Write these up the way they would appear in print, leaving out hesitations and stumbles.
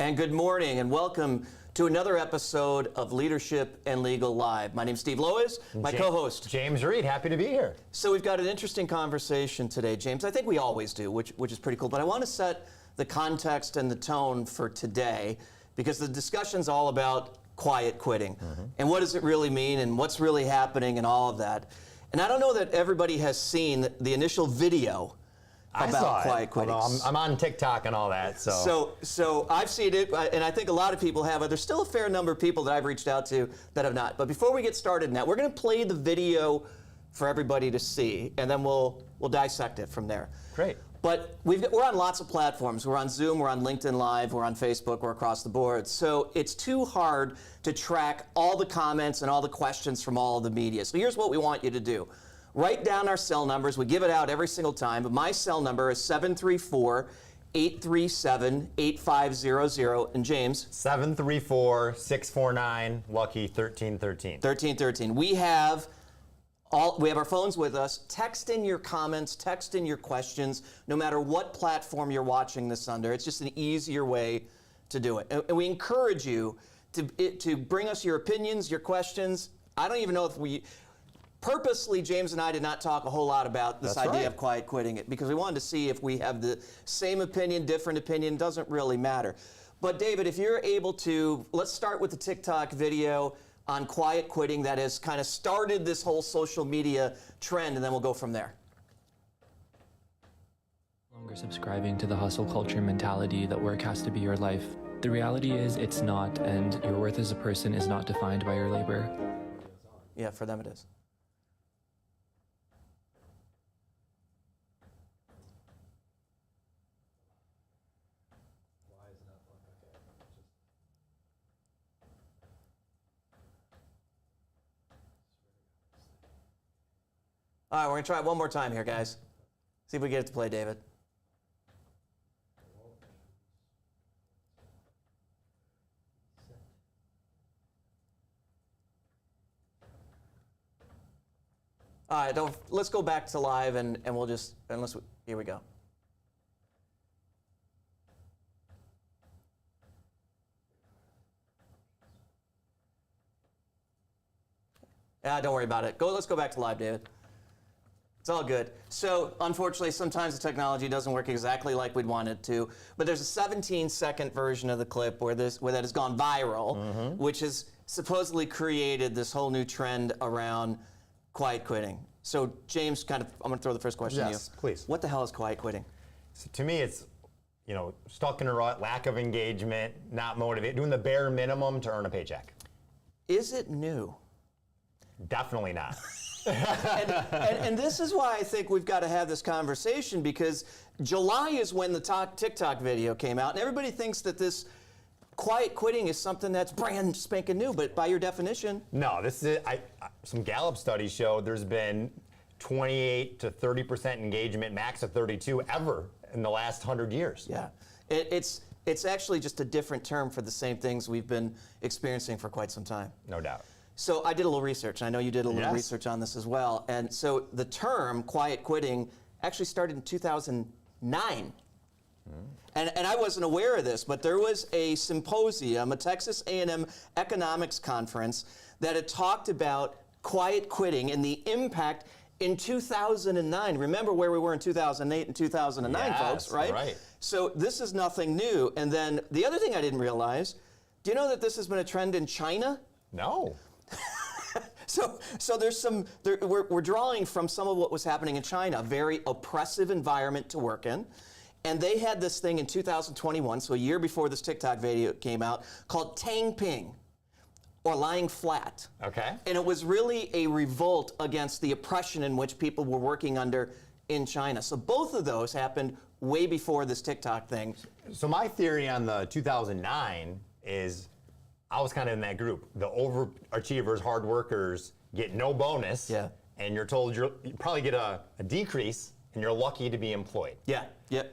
And good morning and welcome to another episode of Leadership and Legal Live. My name's Steve Lois, my co-host. James Reed, happy to be here. So we've got an interesting conversation today, James. I think we always do, which is pretty cool. But I want to set the context and the tone for today because the discussion's all about quiet quitting. And what does it really mean and what's really happening and all of that. And I don't know that everybody has seen the initial video about quiet quitting. I'm on TikTok and all that. So I've seen it, and I think a lot of people have. There's still a fair number of people that I've reached out to that have not. But before we get started now, we're going to play the video for everybody to see, and then we'll dissect it from there. Great. But we're on lots of platforms. We're on Zoom, we're on LinkedIn Live, we're on Facebook, we're across the board. So it's too hard to track all the comments and all the questions from all of the media. So here's what we want you to do. Write down our cell numbers. We give it out every single time. But my cell number is 734-837-8500. And James? 734-649-LUCKY-1313. 1313. We have our phones with us. Text in your comments, text in your questions, no matter what platform you're watching this under. It's just an easier way to do it. And we encourage you to bring us your opinions, your questions. I don't even know if purposely, James and I did not talk a whole lot about this idea of quiet quitting it because we wanted to see if we have the same opinion, different opinion, doesn't really matter. But David, if you're able to, let's start with the TikTok video on quiet quitting that has kind of started this whole social media trend, and then we'll go from there. Longer subscribing to the hustle culture mentality that work has to be your life. The reality is it's not, and your worth as a person is not defined by your labor. Yeah, for them it is. All right, we're going to try it one more time here, guys. See if we get it to play, David. All right, let's go back to live and we'll just, here we go. Yeah, don't worry about it. Let's go back to live, David. It's all good. So, unfortunately, sometimes the technology doesn't work exactly like we'd want it to. But there's a 17-second version of the clip where that has gone viral, which has supposedly created this whole new trend around quiet quitting. So, James, I'm going to throw the first question to you. Yes, please. What the hell is quiet quitting? So to me, it's stuck in a rut, lack of engagement, not motivated, doing the bare minimum to earn a paycheck. Is it new? Definitely not. and this is why I think we've got to have this conversation because July is when the TikTok video came out, and everybody thinks that this quiet quitting is something that's brand spanking new, but by your definition. No, this is some Gallup studies show there's been 28 to 30% engagement, max of 32 ever in the last 100 years. Yeah, it's actually just a different term for the same things we've been experiencing for quite some time. No doubt. So I did a little research, and I know you did a little research on this as well. And so the term quiet quitting actually started in 2009. And I wasn't aware of this, but there was a symposium, a Texas A&M economics conference that had talked about quiet quitting and the impact in 2009. Remember where we were in 2008 and 2009, folks, right? Right. So this is nothing new. And then the other thing I didn't realize, do you know that this has been a trend in China? No. So there's we're drawing from some of what was happening in China, a very oppressive environment to work in. And they had this thing in 2021, so a year before this TikTok video came out, called Tang Ping, or lying flat. Okay. And it was really a revolt against the oppression in which people were working under in China. So both of those happened way before this TikTok thing. So my theory on the 2009 is I was kind of in that group. The overachievers, hard workers get no bonus. Yeah. And you're told you probably get a decrease, and you're lucky to be employed. Yeah.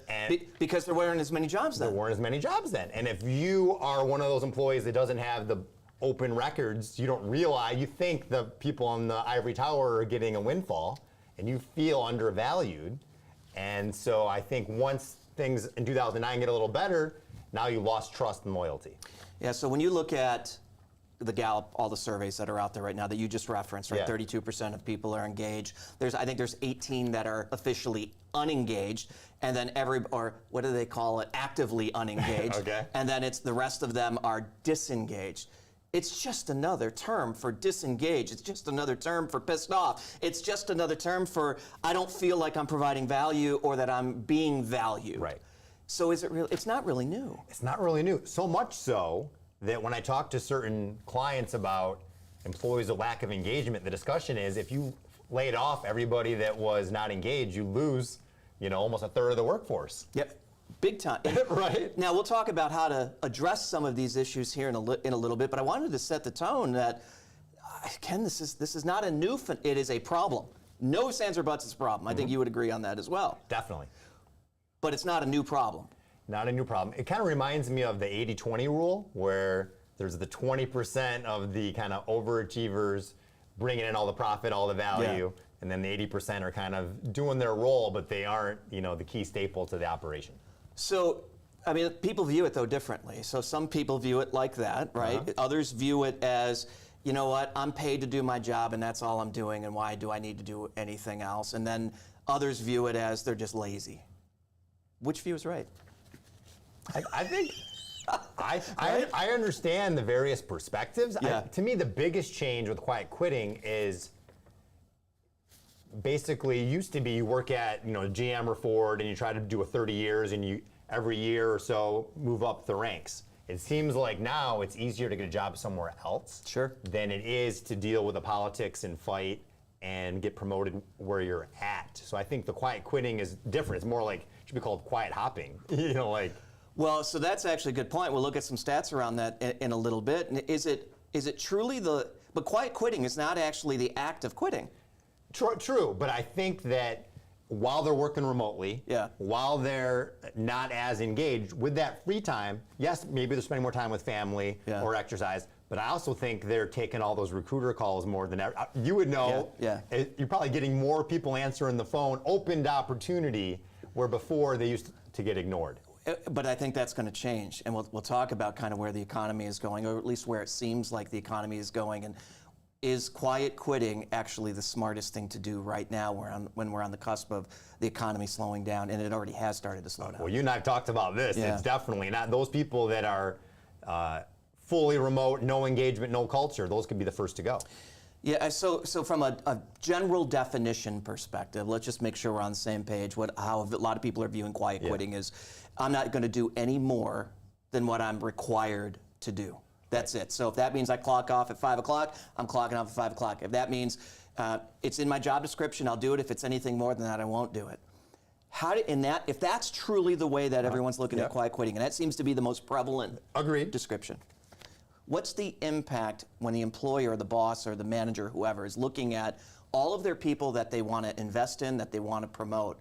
And because there weren't as many jobs then. There weren't as many jobs then. And if you are one of those employees that doesn't have the open records, you don't realize, you think the people on the ivory tower are getting a windfall, and you feel undervalued. And so I think once things in 2009 get a little better, now you lost trust and loyalty. Yeah, so when you look at the Gallup, all the surveys that are out there right now that you just referenced, right? Yeah. 32% of people are engaged. I think there's 18 that are officially unengaged, and then or what do they call it? Actively unengaged. Okay. And then the rest of them are disengaged. It's just another term for disengaged. It's just another term for pissed off. It's just another term for I don't feel like I'm providing value or that I'm being valued. Right. So is it real? It's not really new. It's not really new. So much so that when I talk to certain clients about employees' lack of engagement, the discussion is if you laid off everybody that was not engaged, you lose, almost a third of the workforce. Yep, big time. Right. Now we'll talk about how to address some of these issues here in a little bit, but I wanted to set the tone that, Ken, this is not a new. It is a problem. No ifs, ands, or buts. It's a problem. I think you would agree on that as well. Definitely. But it's not a new problem. Not a new problem. It kind of reminds me of the 80-20 rule, where there's the 20% of the kind of overachievers bringing in all the profit, all the value, and then the 80% are kind of doing their role, but they aren't, the key staple to the operation. So, I mean, people view it, though, differently. So some people view it like that, right? Others view it as, you know what, I'm paid to do my job, and that's all I'm doing, and why do I need to do anything else? And then others view it as they're just lazy. Which view is right? I think I understand the various perspectives. Yeah. To me, the biggest change with quiet quitting is basically used to be you work at GM or Ford and you try to do a 30 years and you every year or so move up the ranks. It seems like now it's easier to get a job somewhere else than it is to deal with the politics and fight and get promoted where you're at. So I think the quiet quitting is different. It's more like, it should be called quiet hopping. Well, so that's actually a good point. We'll look at some stats around that in a little bit. Is it truly but quiet quitting is not actually the act of quitting. True, but I think that while they're working remotely, while they're not as engaged with that free time, yes, maybe they're spending more time with family or exercise, but I also think they're taking all those recruiter calls more than ever. You would know, you're probably getting more people answering the phone, opened opportunity, where before they used to get ignored. But I think that's going to change, and we'll talk about kind of where the economy is going, or at least where it seems like the economy is going. And is quiet quitting actually the smartest thing to do right now when we're on the cusp of the economy slowing down, and it already has started to slow down? Well, you and I have talked about this. It's definitely not. Those people that are fully remote, no engagement, no culture, those could be the first to go. Yeah, so from a general definition perspective, let's just make sure we're on the same page. How a lot of people are viewing quiet quitting is, I'm not going to do any more than what I'm required to do. That's it. So if that means I clock off at 5 o'clock, I'm clocking off at 5 o'clock. If that means it's in my job description, I'll do it. If it's anything more than that, I won't do it. If that's truly the way that everyone's looking at quiet quitting, and that seems to be the most prevalent description, what's the impact when the employer or the boss or the manager, whoever, is looking at all of their people that they want to invest in, that they want to promote,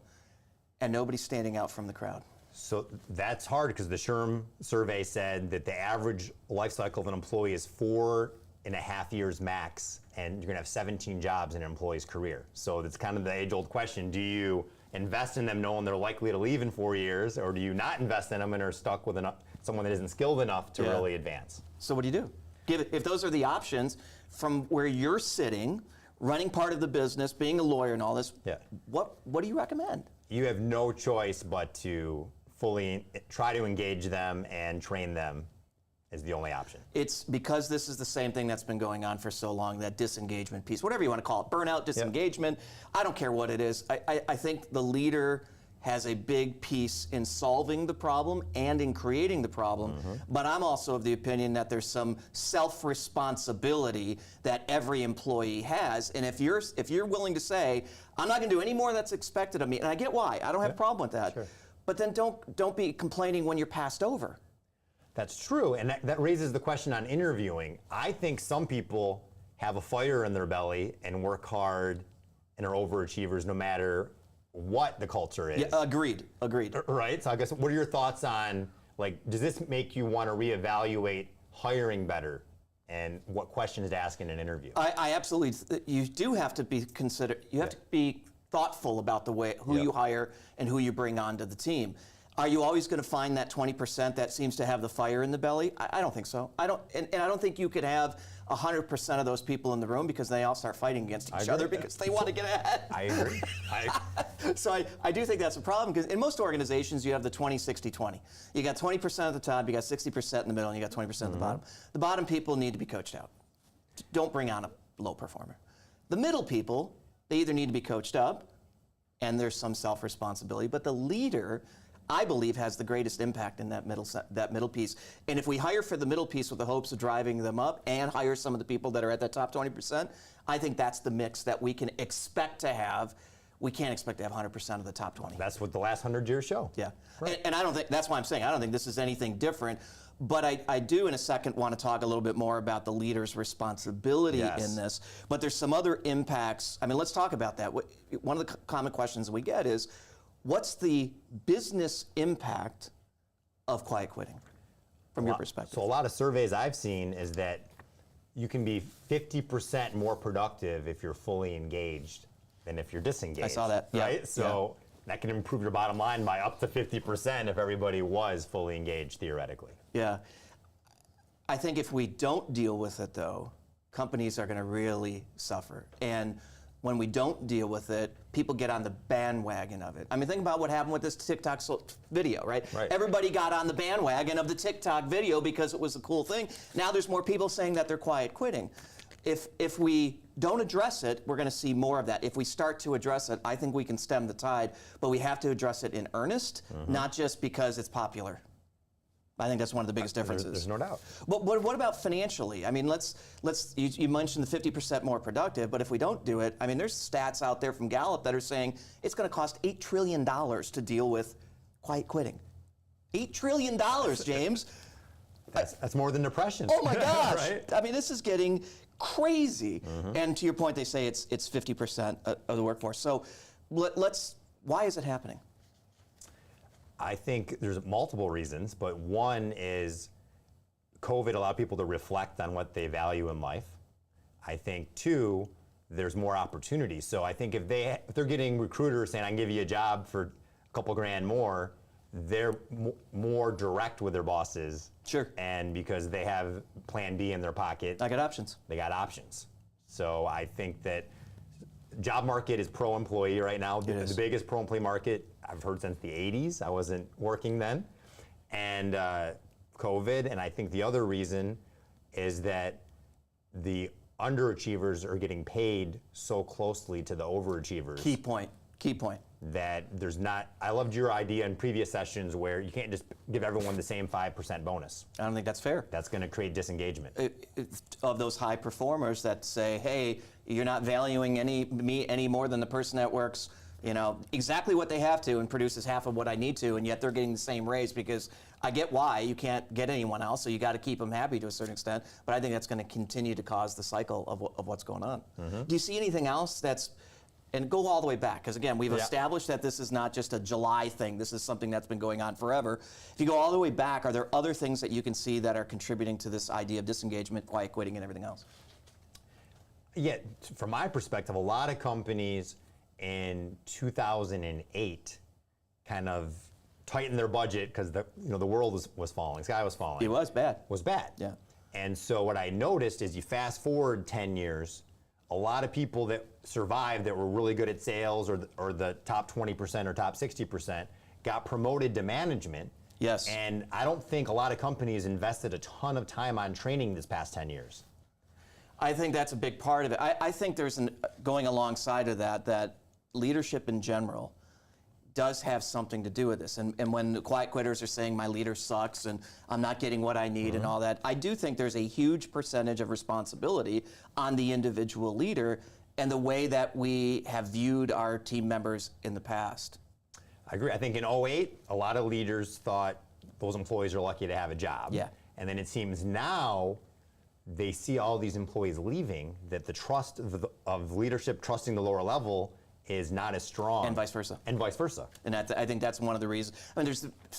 and nobody's standing out from the crowd? So that's hard because the SHRM survey said that the average life cycle of an employee is 4.5 years max, and you're going to have 17 jobs in an employee's career. So it's kind of the age-old question: do you invest in them knowing they're likely to leave in 4 years, or do you not invest in them and are stuck with someone that isn't skilled enough to really advance? So what do you do? If those are the options from where you're sitting, running part of the business, being a lawyer and all this, what do you recommend? You have no choice but to fully try to engage them and train them is the only option. It's because this is the same thing that's been going on for so long, that disengagement piece, whatever you want to call it, burnout, disengagement, I don't care what it is. I think the leader has a big piece in solving the problem and in creating the problem, but I'm also of the opinion that there's some self-responsibility that every employee has, and if you're willing to say, I'm not going to do any more that's expected of me, and I get why, I don't have a problem with that, but then don't be complaining when you're passed over. That's true, and that raises the question on interviewing. I think some people have a fire in their belly and work hard and are overachievers no matter what the culture is. Yeah, agreed. Right, so I guess what are your thoughts on, does this make you want to reevaluate hiring better and what questions to ask in an interview? I absolutely, you do have to be you have to be thoughtful about the way, who you hire and who you bring onto the team. Are you always going to find that 20% that seems to have the fire in the belly? I don't think so. I don't, and I don't think you could have 100% of those people in the room because they all start fighting against each other because they want to get ahead. I agree. So I do think that's a problem because in most organizations you have the 20-60-20. You got 20% at the top, you got 60% in the middle, and you got 20% at the bottom. The bottom people need to be coached out. Don't bring on a low performer. The middle people, they either need to be coached up, and there's some self-responsibility, but the leader, I believe, has the greatest impact in that middle piece. And if we hire for the middle piece with the hopes of driving them up and hire some of the people that are at that top 20%, I think that's the mix that we can expect to have. We can't expect to have 100% of the top 20. That's what the last 100 years show. Yeah. Right. And I don't think, that's why I'm saying, I don't think this is anything different. But I do, in a second, want to talk a little bit more about the leader's responsibility in this. But there's some other impacts. I mean, let's talk about that. One of the common questions we get is, what's the business impact of quiet quitting from your perspective? So a lot of surveys I've seen is that you can be 50% more productive if you're fully engaged than if you're disengaged. I saw that. Right? Yeah. So that can improve your bottom line by up to 50% if everybody was fully engaged theoretically. Yeah. I think if we don't deal with it, though, companies are going to really suffer. And when we don't deal with it, people get on the bandwagon of it. I mean, think about what happened with this TikTok video, right? Everybody got on the bandwagon of the TikTok video because it was a cool thing. Now there's more people saying that they're quiet quitting. If we don't address it, we're going to see more of that. If we start to address it, I think we can stem the tide, but we have to address it in earnest, not just because it's popular. I think that's one of the biggest differences. There's no doubt. But what about financially? I mean, you mentioned the 50% more productive, but if we don't do it, I mean, there's stats out there from Gallup that are saying it's going to cost $8 trillion to deal with quiet quitting. $8 trillion, James. That's more than depression. Oh my gosh. Right? I mean, this is getting crazy. And to your point, they say it's 50% of the workforce. So why is it happening? I think there's multiple reasons, but one is COVID allowed people to reflect on what they value in life. I think two, there's more opportunity. So I think if they're getting recruiters saying, I can give you a job for a couple grand more, they're more direct with their bosses. Sure. And because they have plan B in their pocket. I got options. They got options. So I think that job market is pro-employee right now. The biggest pro-employee market I've heard since the 80s. I wasn't working then. And COVID, and I think the other reason is that the underachievers are getting paid so closely to the overachievers. Key point. That there's not, I loved your idea in previous sessions where you can't just give everyone the same 5% bonus. I don't think that's fair. That's going to create disengagement. Of those high performers that say, hey, you're not valuing me any more than the person that works, exactly what they have to and produces half of what I need to, and yet they're getting the same raise because I get why you can't get anyone else, so you got to keep them happy to a certain extent. But I think that's going to continue to cause the cycle of what's going on. Do you see anything else that's, and go all the way back, because again, we've established that this is not just a July thing. This is something that's been going on forever. If you go all the way back, are there other things that you can see that are contributing to this idea of disengagement, quiet quitting, and everything else? Yeah, from my perspective, a lot of companies in 2008 kind of tightened their budget because the world was falling, the sky was falling. It was bad. Was bad. Yeah. And so what I noticed is you fast forward 10 years, a lot of people that survived that were really good at sales or the top 20% or top 60% got promoted to management. Yes. And I don't think a lot of companies invested a ton of time on training this past 10 years. I think that's a big part of it. I think there's going alongside of that leadership in general does have something to do with this. And when the quiet quitters are saying my leader sucks and I'm not getting what I need and all that, I do think there's a huge percentage of responsibility on the individual leader and the way that we have viewed our team members in the past. I agree. I think in 2008, a lot of leaders thought those employees are lucky to have a job. Yeah. And then it seems now they see all these employees leaving, that the trust of leadership trusting the lower level is not as strong. And vice versa. And vice versa. And I think that's one of the reasons. I mean,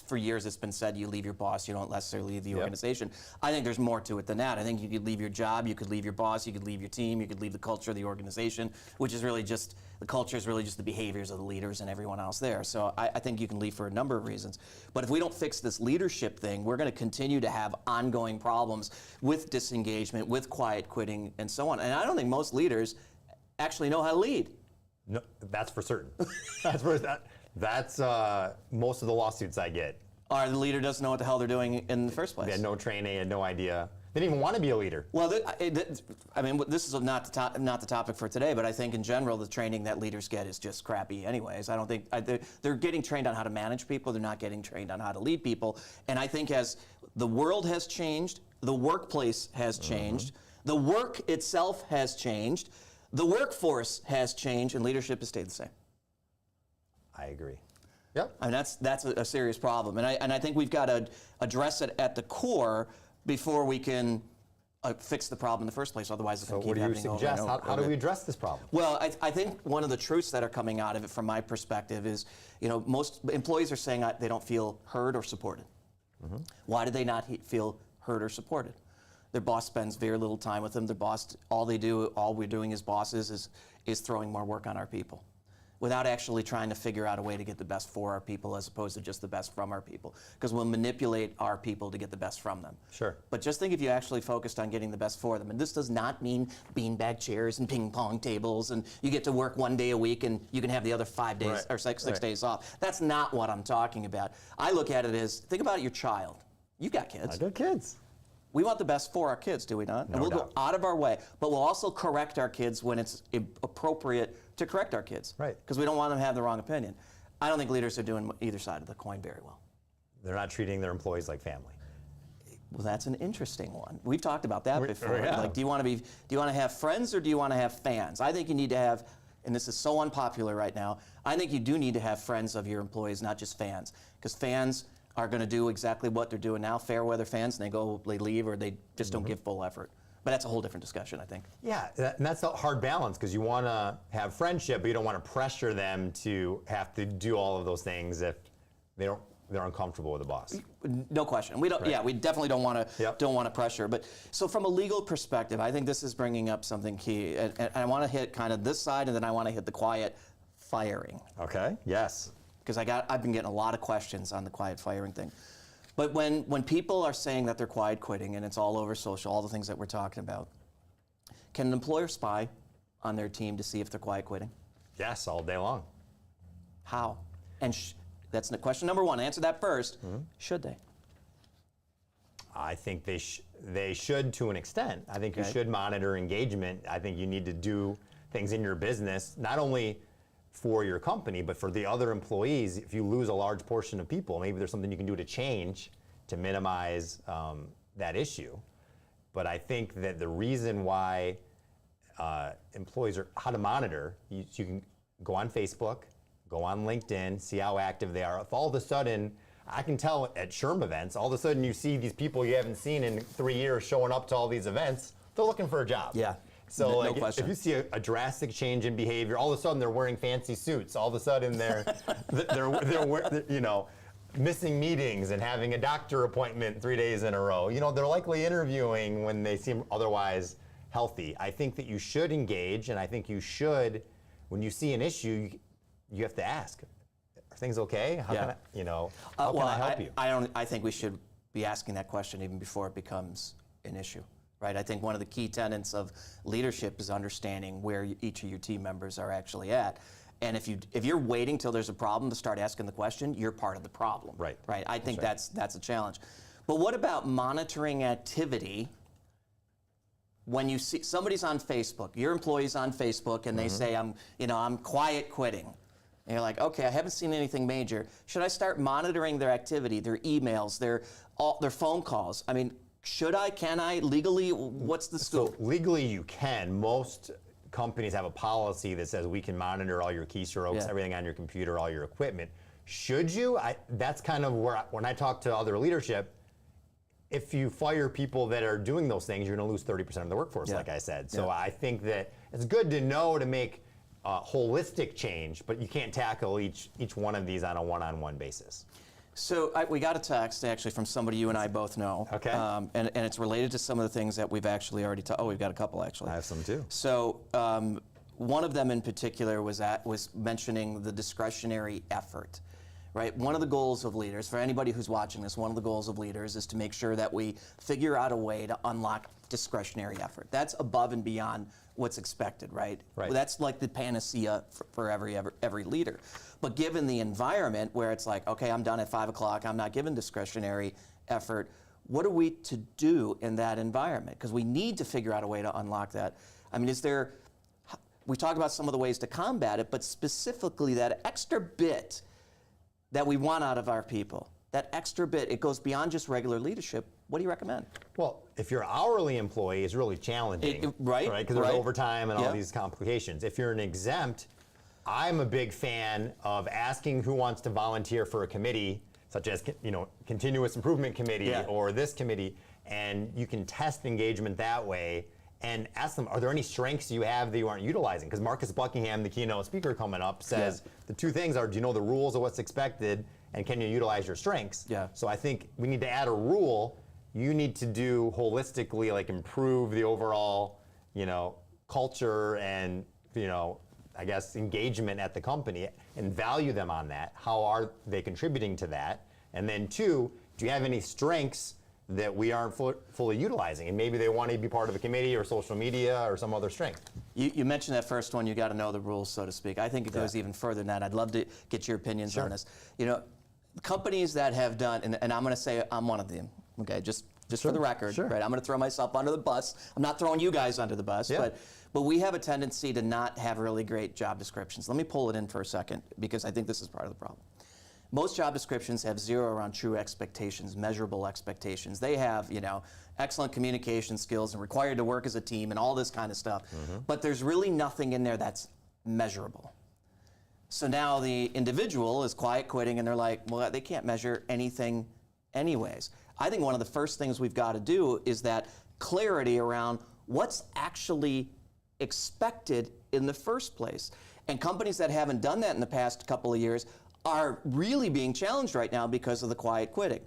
for years it's been said you leave your boss, you don't necessarily leave the organization. I think there's more to it than that. I think you could leave your job, you could leave your boss, you could leave your team, you could leave the culture of the organization, which is really just, the culture is really just the behaviors of the leaders and everyone else there. So I think you can leave for a number of reasons. But if we don't fix this leadership thing, we're going to continue to have ongoing problems with disengagement, with quiet quitting, and so on. And I don't think most leaders actually know how to lead. No, that's for certain. That's most of the lawsuits I get. Or the leader doesn't know what the hell they're doing in the first place. They had no training, had no idea. They didn't even want to be a leader. Well, I mean, this is not the topic for today, but I think in general the training that leaders get is just crappy anyways. I don't think, they're getting trained on how to manage people, they're not getting trained on how to lead people. And I think as the world has changed, the workplace has changed, the work itself has changed, the workforce has changed, and leadership has stayed the same. I agree. Yep. I mean, that's a serious problem, and I think we've got to address it at the core before we can fix the problem in the first place. Otherwise, it's going to keep happening over and over. So what do you suggest? How do we address this problem? Well, I think one of the truths that are coming out of it, from my perspective, is most employees are saying they don't feel heard or supported. Why do they not feel heard or supported? Their boss spends very little time with them. Their boss, all we're doing as bosses is throwing more work on our people, without actually trying to figure out a way to get the best for our people as opposed to just the best from our people. Because we'll manipulate our people to get the best from them. Sure. But just think if you actually focused on getting the best for them. And this does not mean beanbag chairs and ping pong tables and you get to work 1 day a week and you can have the other 5 days or six days off. That's not what I'm talking about. I look at it as, think about your child. You got kids. I got kids. We want the best for our kids, do we not? And we'll go out of our way, but we'll also correct our kids when it's appropriate to correct our kids. Right. Because we don't want them to have the wrong opinion. I don't think leaders are doing either side of the coin very well. They're not treating their employees like family. Well, that's an interesting one. We've talked about that before. Yeah. Like, do you want to have friends or do you want to have fans? I think you need to have, and this is so unpopular right now, I think you do need to have friends of your employees, not just fans. Because fans are going to do exactly what they're doing now, fair weather fans, and they leave or they just don't give full effort. But that's a whole different discussion, I think. Yeah, and that's a hard balance because you want to have friendship, but you don't want to pressure them to have to do all of those things if they're uncomfortable with the boss. No question. We don't. Right. Yeah, we definitely don't want to pressure. But so from a legal perspective, I think this is bringing up something key, and I want to hit kind of this side, and then I want to hit the quiet firing. Okay. Yes. Because I've been getting a lot of questions on the quiet firing thing. But when people are saying that they're quiet quitting, and it's all over social, all the things that we're talking about, can an employer spy on their team to see if they're quiet quitting? Yes, all day long. How? And that's question number one. Answer that first. Should they? I think they should to an extent. I think you should monitor engagement. I think you need to do things in your business, not only for your company, but for the other employees. If you lose a large portion of people, maybe there's something you can do to change to minimize that issue. But I think that the reason why employees are, how to monitor, you can go on Facebook, go on LinkedIn, see how active they are. If all of a sudden, I can tell at SHRM events, all of a sudden you see these people you haven't seen in 3 years showing up to all these events, they're looking for a job. Yeah. So no question. If you see a drastic change in behavior, all of a sudden they're wearing fancy suits. All of a sudden they're missing meetings and having a doctor appointment 3 days in a row. They're likely interviewing when they seem otherwise healthy. I think that you should engage, and I think you should, when you see an issue, you have to ask, are things okay? How can I help you? I think we should be asking that question even before it becomes an issue. Right, I think one of the key tenets of leadership is understanding where each of your team members are actually at. And if you're waiting till there's a problem to start asking the question, you're part of the problem. Right. Right. I think that's a challenge. But what about monitoring activity when you see somebody's on Facebook, your employee's on Facebook, and they say I'm quiet quitting. And you're like, okay, I haven't seen anything major. Should I start monitoring their activity, their emails, their phone calls? I mean, should I? Can I? Legally, what's the scope? So legally, you can. Most companies have a policy that says we can monitor all your keystrokes, everything on your computer, all your equipment. Should you? That's kind of where, when I talk to other leadership, if you fire people that are doing those things, you're going to lose 30% of the workforce, like I said. So I think that it's good to know to make holistic change, but you can't tackle each one of these on a one-on-one basis. So we got a text actually from somebody you and I both know. Okay. And it's related to some of the things that we've actually already talked. Oh, we've got a couple actually. I have some too. So one of them in particular was mentioning the discretionary effort. Right? One of the goals of leaders, for anybody who's watching this, one of the goals of leaders is to make sure that we figure out a way to unlock discretionary effort. That's above and beyond what's expected, right? Right. That's like the panacea for every leader. But given the environment where it's like, okay, I'm done at 5 o'clock, I'm not given discretionary effort, what are we to do in that environment? Because we need to figure out a way to unlock that. I mean, we talked about some of the ways to combat it, but specifically that extra bit that we want out of our people, that extra bit, it goes beyond just regular leadership. What do you recommend? Well, if you're an hourly employee, it's really challenging, right? Because there's overtime and all these complications. If you're an exempt, I'm a big fan of asking who wants to volunteer for a committee, such as continuous improvement committee or this committee, and you can test engagement that way. And ask them, are there any strengths you have that you aren't utilizing? Because Marcus Buckingham, the keynote speaker coming up, says the two things are, do you know the rules of what's expected, and can you utilize your strengths? Yeah. So I think we need to add a rule. You need to do holistically, like improve the overall, culture and, I guess engagement at the company and value them on that. How are they contributing to that? And then two, do you have any strengths that we aren't fully utilizing, and maybe they want to be part of a committee or social media or some other strength? You mentioned that first one, you got to know the rules, so to speak. I think it goes even further than that. I'd love to get your opinions on this. Companies that have done, and I'm going to say I'm one of them, okay, just for the record, right? I'm going to throw myself under the bus. I'm not throwing you guys under the bus, but we have a tendency to not have really great job descriptions. Let me pull it in for a second, because I think this is part of the problem. Most job descriptions have zero around true expectations, measurable expectations. They have, excellent communication skills and required to work as a team and all this kind of stuff. But there's really nothing in there that's measurable. So now the individual is quiet quitting and they're like, well, they can't measure anything anyways. I think one of the first things we've got to do is that clarity around what's actually expected in the first place. And companies that haven't done that in the past couple of years are really being challenged right now because of the quiet quitting.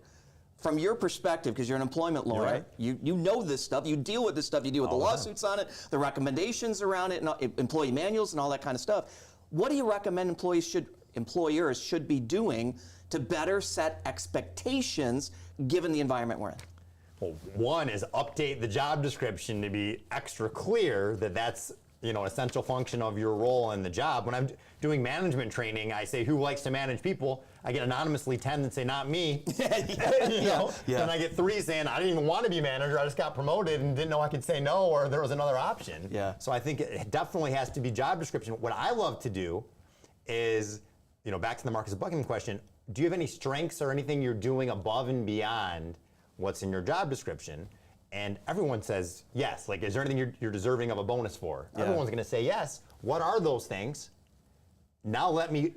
From your perspective, because you're an employment lawyer, you know this stuff, you deal with this stuff, you deal with the lawsuits on it, the recommendations around it, and employee manuals and all that kind of stuff. What do you recommend employers should be doing to better set expectations given the environment we're in? Well, one is update the job description to be extra clear that that's essential function of your role in the job. When I'm doing management training, I say, who likes to manage people? I get anonymously 10 that say, not me. Then I get 3 saying, I didn't even want to be manager, I just got promoted and didn't know I could say no, or there was another option. So I think it definitely has to be job description. What I love to do is, back to the Marcus Buckingham question, do you have any strengths or anything you're doing above and beyond what's in your job description? And everyone says yes. Like, is there anything you're deserving of a bonus for? Everyone's going to say yes. What are those things? Now let me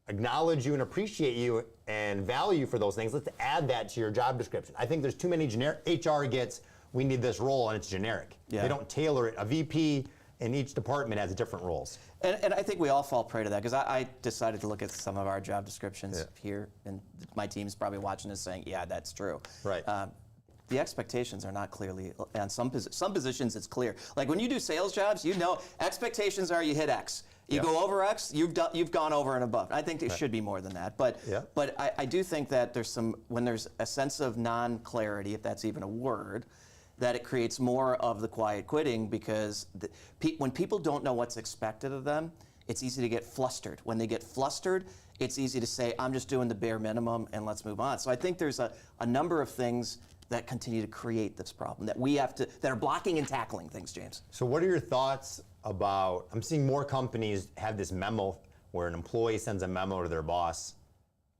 acknowledge you and appreciate you and value for those things. Let's add that to your job description. I think there's too many generic. HR gets, we need this role, and it's generic. They don't tailor it. A VP in each department has different roles. And I think we all fall prey to that, because I decided to look at some of our job descriptions here, and my team's probably watching this saying, yeah, that's true. Right. The expectations are not clearly, on some positions it's clear. Like when you do sales jobs, expectations are you hit X. You go over X, you've gone over and above. I think it should be more than that. But I do think that when there's a sense of non-clarity, if that's even a word, that it creates more of the quiet quitting, because when people don't know what's expected of them, it's easy to get flustered. When they get flustered, it's easy to say, I'm just doing the bare minimum and let's move on. So I think there's a number of things that continue to create this problem that are blocking and tackling things, James. So what are your thoughts about, I'm seeing more companies have this memo where an employee sends a memo to their boss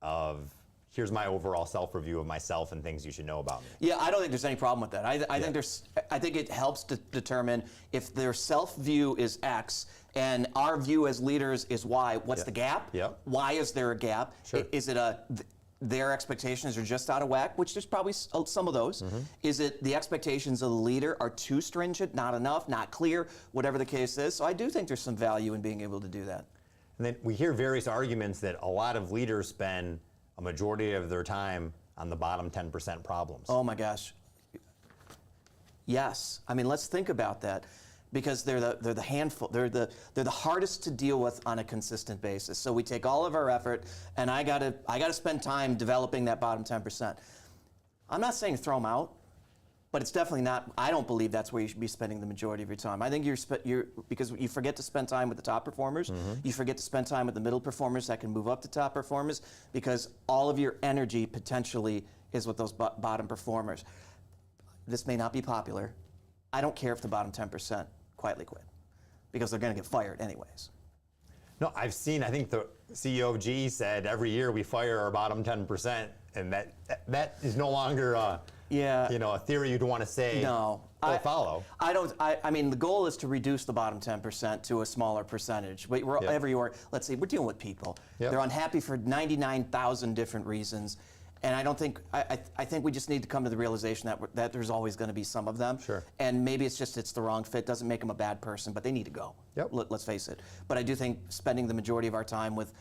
of, here's my overall self-review of myself and things you should know about me. Yeah, I don't think there's any problem with that. I think it helps to determine if their self-view is X and our view as leaders is Y. What's the gap? Why is there a gap? Sure. Is it their expectations are just out of whack, which there's probably some of those. Is it the expectations of the leader are too stringent, not enough, not clear, whatever the case is? So I do think there's some value in being able to do that. And then we hear various arguments that a lot of leaders spend a majority of their time on the bottom 10% problems. Oh my gosh. Yes. I mean, let's think about that, because they're the handful. They're the hardest to deal with on a consistent basis. So we take all of our effort, and I gotta spend time developing that bottom 10%. I'm not saying throw them out, but it's definitely not. I don't believe that's where you should be spending the majority of your time. I think you're because you forget to spend time with the top performers. You forget to spend time with the middle performers that can move up to top performers, because all of your energy potentially is with those bottom performers. This may not be popular. I don't care if the bottom 10% quietly quit, because they're going to get fired anyways. No, I think the CEO of GE said every year we fire our bottom 10%, and that is no longer a theory you'd want to say or follow. I mean, the goal is to reduce the bottom 10% to a smaller percentage. Let's say we're dealing with people. They're unhappy for 99,000 different reasons. And I don't think, I think we just need to come to the realization that there's always going to be some of them. Sure. And maybe it's the wrong fit. Doesn't make them a bad person, but they need to go. Let's face it. But I do think spending the majority of our time with,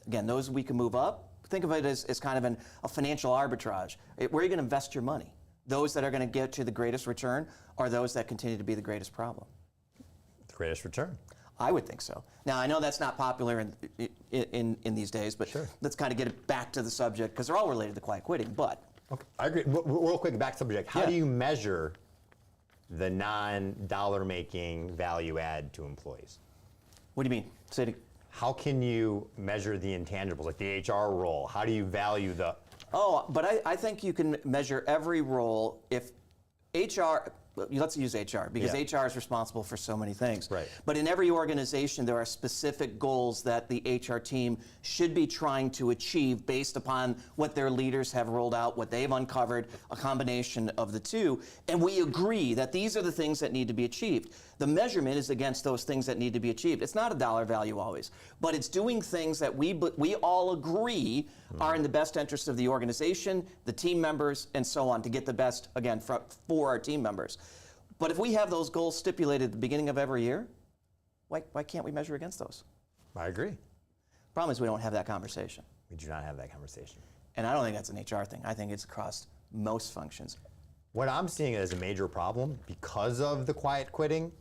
again, those we can move up, think of it as kind of a financial arbitrage. Where are you going to invest your money? Those that are going to get you the greatest return, or those that continue to be the greatest problem? The greatest return. I would think so. Now, I know that's not popular in these days, but let's kind of get it back to the subject, because they're all related to quiet quitting. But okay. I agree. Real quick, back to subject. How do you measure the non-dollar making value add to employees? What do you mean? Say it again. How can you measure the intangibles, like the HR role? How do you value the... Oh, but I think you can measure every role. If HR, let's use HR, because HR is responsible for so many things. Right. But in every organization, there are specific goals that the HR team should be trying to achieve based upon what their leaders have rolled out, what they've uncovered, a combination of the two. And we agree that these are the things that need to be achieved. The measurement is against those things that need to be achieved. It's not a dollar value always, but it's doing things that we all agree are in the best interest of the organization, the team members, and so on, to get the best, again, for our team members. But if we have those goals stipulated at the beginning of every year, why can't we measure against those? I agree. Problem is we don't have that conversation. We do not have that conversation. And I don't think that's an HR thing. I think it's across most functions. What I'm seeing as a major problem, because of the quiet quitting,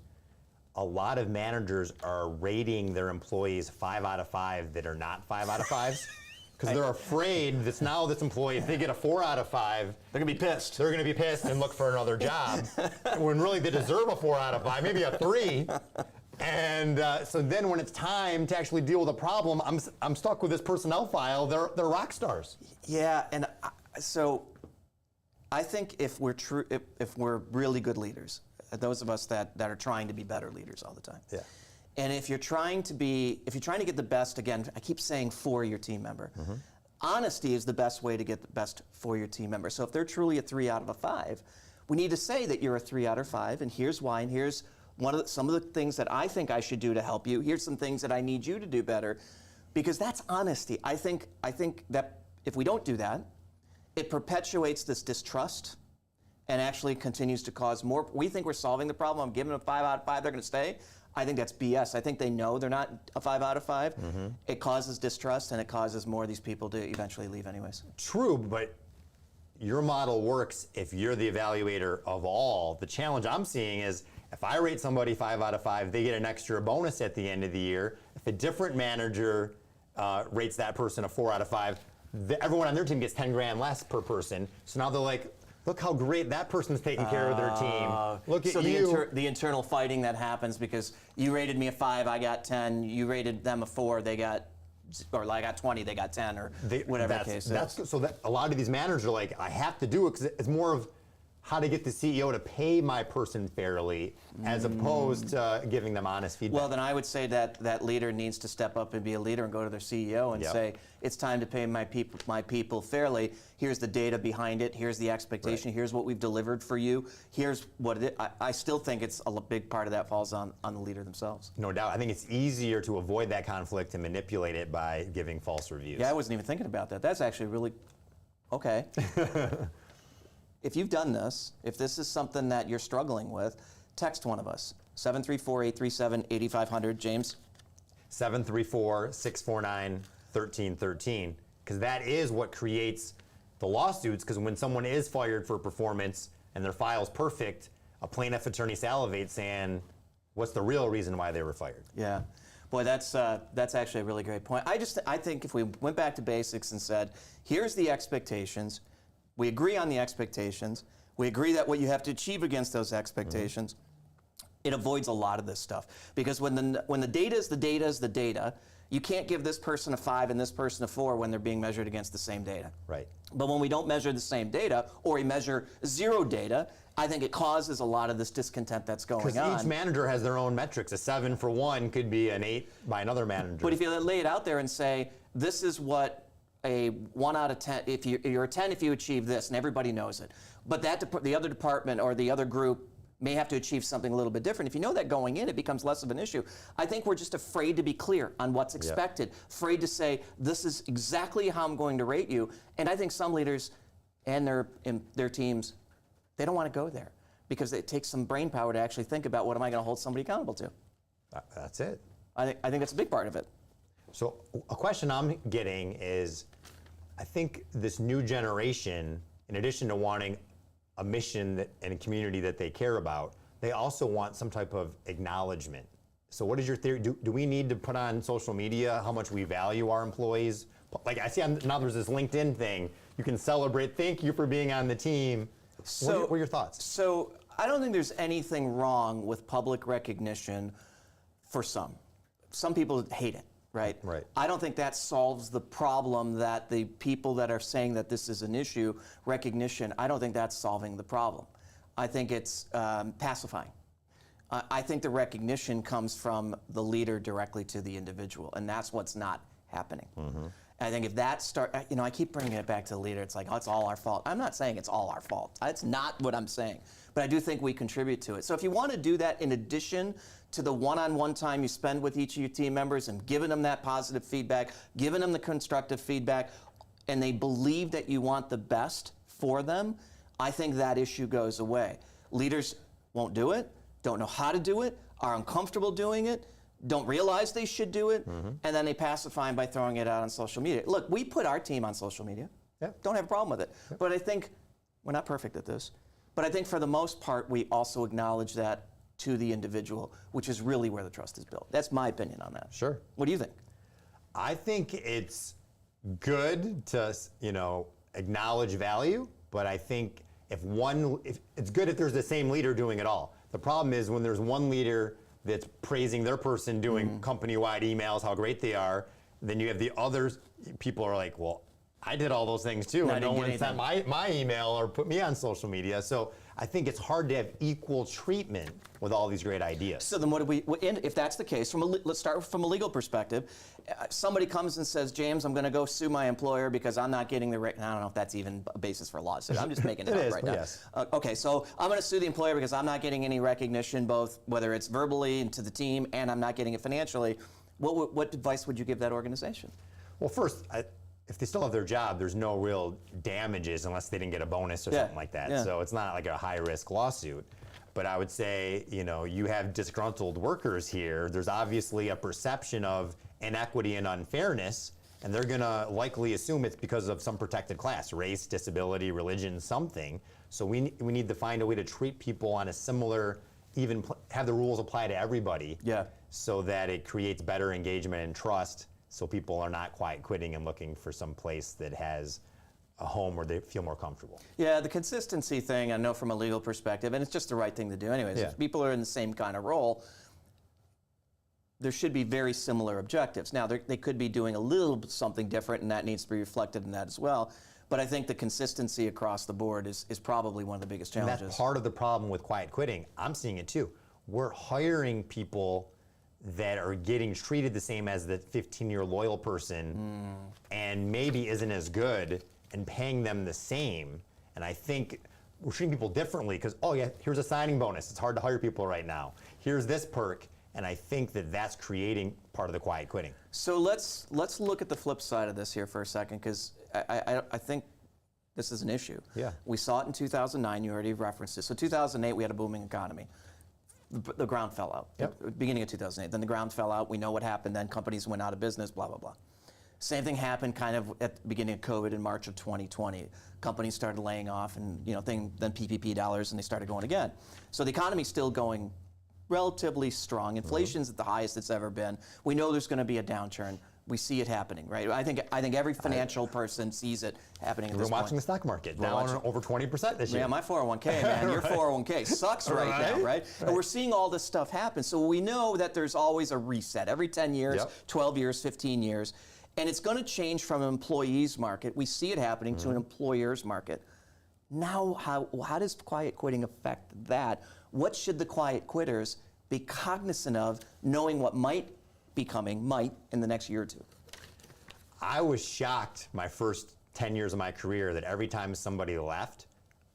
a lot of managers are rating their employees 5 out of 5 that are not 5 out of 5s. Because they're afraid that now this employee, if they get a 4 out of 5, they're going to be pissed. They're going to be pissed and look for another job. When really they deserve a 4 out of 5, maybe a 3. And so then when it's time to actually deal with a problem, I'm stuck with this personnel file. They're rock stars. Yeah, and so I think if we're really good leaders, those of us that are trying to be better leaders all the time. Yeah. And if you're trying to get the best, again, I keep saying for your team member. Honesty is the best way to get the best for your team member. So if they're truly a 3 out of a 5, we need to say that you're a 3 out of 5, and here's why, and here's some of the things that I think I should do to help you. Here's some things that I need you to do better, because that's honesty. I think that if we don't do that, it perpetuates this distrust and actually continues to cause more. We think we're solving the problem. I'm giving them a 5 out of 5, they're going to stay. I think that's BS. I think they know they're not a 5 out of 5. It causes distrust, and it causes more of these people to eventually leave anyways. True, but your model works if you're the evaluator of all. The challenge I'm seeing is if I rate somebody 5 out of 5, they get an extra bonus at the end of the year. If a different manager rates that person a 4 out of 5, everyone on their team gets 10 grand less per person. So now they're like, look how great that person's taking care of their team. Look at you. The internal fighting that happens because you rated me a 5, I got 10. You rated them a 4, they got, or I got 20, they got 10, or whatever the case is. So that a lot of these managers are like, I have to do it because it's more of how to get the CEO to pay my person fairly, as opposed to giving them honest feedback. Well, then I would say that leader needs to step up and be a leader and go to their CEO and say, it's time to pay my people fairly. Here's the data behind it. Here's the expectation. Here's what we've delivered for you. Here's what it is. I still think it's a big part of that falls on the leader themselves. No doubt. I think it's easier to avoid that conflict and manipulate it by giving false reviews. Yeah, I wasn't even thinking about that. That's actually really Okay. If you've done this, if this is something that you're struggling with, text one of us, 734-837-8500. James? 734-649-1313, because that is what creates the lawsuits, because when someone is fired for performance and their file's perfect, a plaintiff attorney salivates saying, what's the real reason why they were fired? Yeah. Boy, that's actually a really great point. I think if we went back to basics and said, here's the expectations, we agree on the expectations, we agree that what you have to achieve against those expectations, it avoids a lot of this stuff. Because when the data is the data is the data, you can't give this person a 5 and this person a 4 when they're being measured against the same data. Right. But when we don't measure the same data, or we measure zero data, I think it causes a lot of this discontent that's going on. Because each manager has their own metrics. A 7 for one could be an 8 by another manager. But if you lay it out there and say, this is what a 1 out of 10, if you're a 10 if you achieve this, and everybody knows it. But the other department or the other group may have to achieve something a little bit different. If you know that going in, it becomes less of an issue. I think we're just afraid to be clear on what's expected, afraid to say, this is exactly how I'm going to rate you. And I think some leaders and their teams, they don't want to go there because it takes some brain power to actually think about what am I going to hold somebody accountable to. That's it. I think that's a big part of it. So a question I'm getting is, I think this new generation, in addition to wanting a mission and a community that they care about, they also want some type of acknowledgement. So what is your theory? Do we need to put on social media how much we value our employees? Like I see now there's this LinkedIn thing. You can celebrate, thank you for being on the team. What are your thoughts? So I don't think there's anything wrong with public recognition for some. Some people hate it, right? Right. I don't think that solves the problem that the people that are saying that this is an issue, recognition, I don't think that's solving the problem. I think it's pacifying. I think the recognition comes from the leader directly to the individual, and that's what's not happening. I think if that I keep bringing it back to the leader. It's like, oh, it's all our fault. I'm not saying it's all our fault. It's not what I'm saying. But I do think we contribute to it. So if you want to do that in addition to the one-on-one time you spend with each of your team members and giving them that positive feedback, giving them the constructive feedback, and they believe that you want the best for them, I think that issue goes away. Leaders won't do it, don't know how to do it, are uncomfortable doing it, don't realize they should do it, and then they pacify them by throwing it out on social media. Look, we put our team on social media. Don't have a problem with it. But I think we're not perfect at this. But I think for the most part, we also acknowledge that to the individual, which is really where the trust is built. That's my opinion on that. Sure. What do you think? I think it's good to, acknowledge value, but I think if it's good if there's the same leader doing it all. The problem is when there's one leader that's praising their person doing company-wide emails, how great they are, then you have the others, people are like, well, I did all those things too, and no one sent my email or put me on social media. So I think it's hard to have equal treatment with all these great ideas. So then if that's the case, let's start from a legal perspective. Somebody comes and says, James, I'm going to go sue my employer because I'm not getting the I don't know if that's even a basis for a lawsuit. I'm just making it up right now. Yes. Okay, so I'm going to sue the employer because I'm not getting any recognition, both whether it's verbally and to the team, and I'm not getting it financially. What advice would you give that organization? Well, first, if they still have their job, there's no real damages unless they didn't get a bonus or something like that. Yeah. So it's not like a high-risk lawsuit. But I would say, you have disgruntled workers here. There's obviously a perception of inequity and unfairness, and they're going to likely assume it's because of some protected class, race, disability, religion, something. So we need to find a way to treat people on a similar, have the rules apply to everybody, so that it creates better engagement and trust, so people are not quiet quitting and looking for some place that has a home where they feel more comfortable. Yeah, the consistency thing, I know from a legal perspective, and it's just the right thing to do anyways. If people are in the same kind of role, there should be very similar objectives. Now, they could be doing a little something different, and that needs to be reflected in that as well. But I think the consistency across the board is probably one of the biggest challenges. And that's part of the problem with quiet quitting. I'm seeing it too. We're hiring people that are getting treated the same as the 15-year loyal person and maybe isn't as good, and paying them the same. And I think we're treating people differently because, oh yeah, here's a signing bonus. It's hard to hire people right now. Here's this perk. And I think that that's creating part of the quiet quitting. So let's look at the flip side of this here for a second, because I think this is an issue. Yeah. We saw it in 2009, you already referenced it. So 2008, we had a booming economy. The ground fell out, beginning of 2008. Then the ground fell out. We know what happened then. Companies went out of business, blah, blah, blah. Same thing happened kind of at the beginning of COVID in March of 2020. Companies started laying off and then PPP dollars, and they started going again. So the economy's still going relatively strong. Inflation's at the highest it's ever been. We know there's going to be a downturn. We see it happening, right? I think every financial person sees it happening at this point. We're watching the stock market down over 20% this year. Yeah, my 401k, man. Your 401k sucks right now, right? And we're seeing all this stuff happen. So we know that there's always a reset every 10 years, 12 years, 15 years. And it's going to change from an employee's market. We see it happening to an employer's market. Now, how does quiet quitting affect that? What should the quiet quitters be cognizant of, knowing what might be coming, in the next year or two? I was shocked my first 10 years of my career that every time somebody left,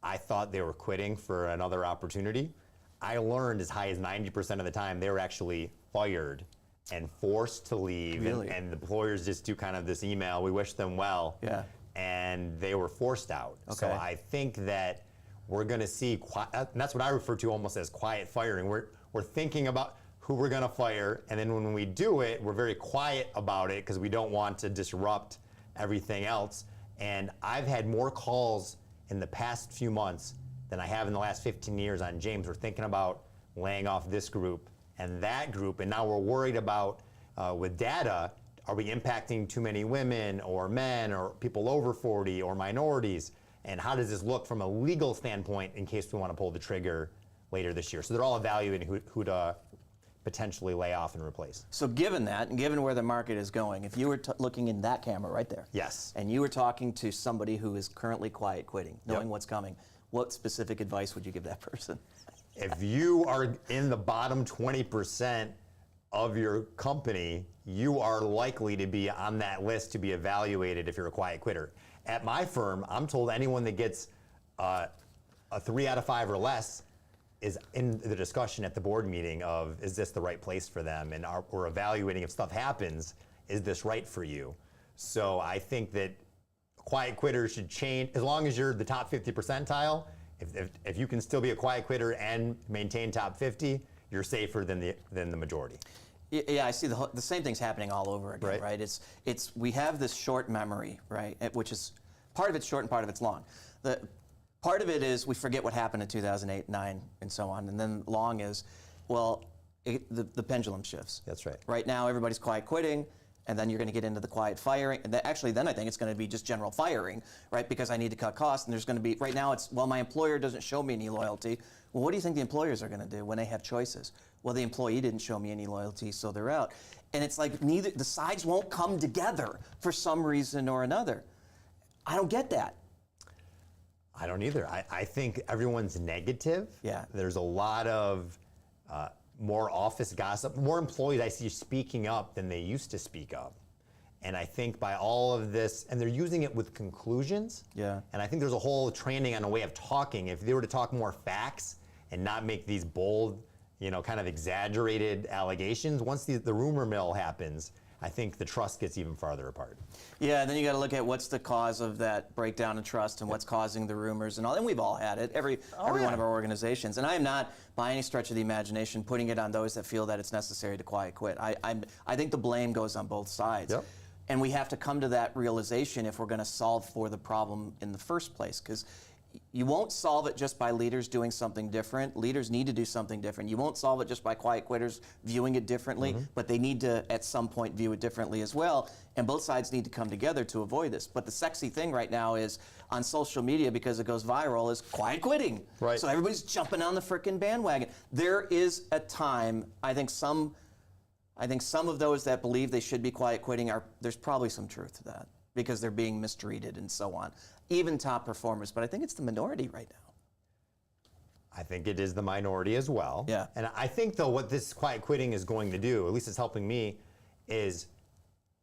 I thought they were quitting for another opportunity. I learned as high as 90% of the time they were actually fired and forced to leave. Really? And the employers just do kind of this email, we wish them well. Yeah. And they were forced out. Okay. So I think that we're going to see, and that's what I refer to almost as quiet firing. We're thinking about who we're going to fire, and then when we do it, we're very quiet about it because we don't want to disrupt everything else. And I've had more calls in the past few months than I have in the last 15 years on James. We're thinking about laying off this group and that group, and now we're worried about, with data, are we impacting too many women or men or people over 40 or minorities? And how does this look from a legal standpoint in case we want to pull the trigger later this year? So they're all evaluating who to potentially lay off and replace. So given that, and given where the market is going, if you were looking in that camera right there, yes, and you were talking to somebody who is currently quiet quitting, knowing what's coming, what specific advice would you give that person? If you are in the bottom 20% of your company, you are likely to be on that list to be evaluated if you're a quiet quitter. At my firm, I'm told anyone that gets a 3 out of 5 or less is in the discussion at the board meeting of, is this the right place for them? And we're evaluating if stuff happens, is this right for you? So I think that quiet quitters should change, as long as you're the top 50 percentile, if you can still be a quiet quitter and maintain top 50, you're safer than the majority. Yeah, I see the same thing's happening all over again, right? It's we have this short memory, right? Which is, part of it's short and part of it's long. Part of it is we forget what happened in 2008, 9, and so on. And then long is, well, the pendulum shifts. That's right. Right now, everybody's quiet quitting, and then you're going to get into the quiet firing. And then I think it's going to be just general firing, right? Because I need to cut costs, and there's going to be, right now it's, well, my employer doesn't show me any loyalty. Well, what do you think the employers are going to do when they have choices? Well, the employee didn't show me any loyalty, so they're out. And it's like the sides won't come together for some reason or another. I don't get that. I don't either. I think everyone's negative. Yeah. There's a lot of more office gossip, more employees I see speaking up than they used to speak up. And I think by all of this, and they're using it with conclusions. Yeah. And I think there's a whole training on a way of talking. If they were to talk more facts and not make these bold, kind of exaggerated allegations, once the rumor mill happens, I think the trust gets even farther apart. Yeah, and then you got to look at what's the cause of that breakdown in trust and what's causing the rumors and all. And we've all had it, every one of our organizations. And I am not, by any stretch of the imagination, putting it on those that feel that it's necessary to quiet quit. I think the blame goes on both sides. Yep. And we have to come to that realization if we're going to solve for the problem in the first place. Because you won't solve it just by leaders doing something different. Leaders need to do something different. You won't solve it just by quiet quitters viewing it differently, but they need to, at some point, view it differently as well. And both sides need to come together to avoid this. But the sexy thing right now is, on social media, because it goes viral, is quiet quitting. Right. So everybody's jumping on the frickin' bandwagon. There is a time, I think some of those that believe they should be quiet quitting, there's probably some truth to that, because they're being mistreated and so on. Even top performers, but I think it's the minority right now. I think it is the minority as well. Yeah. And I think, though, what this quiet quitting is going to do, at least it's helping me, is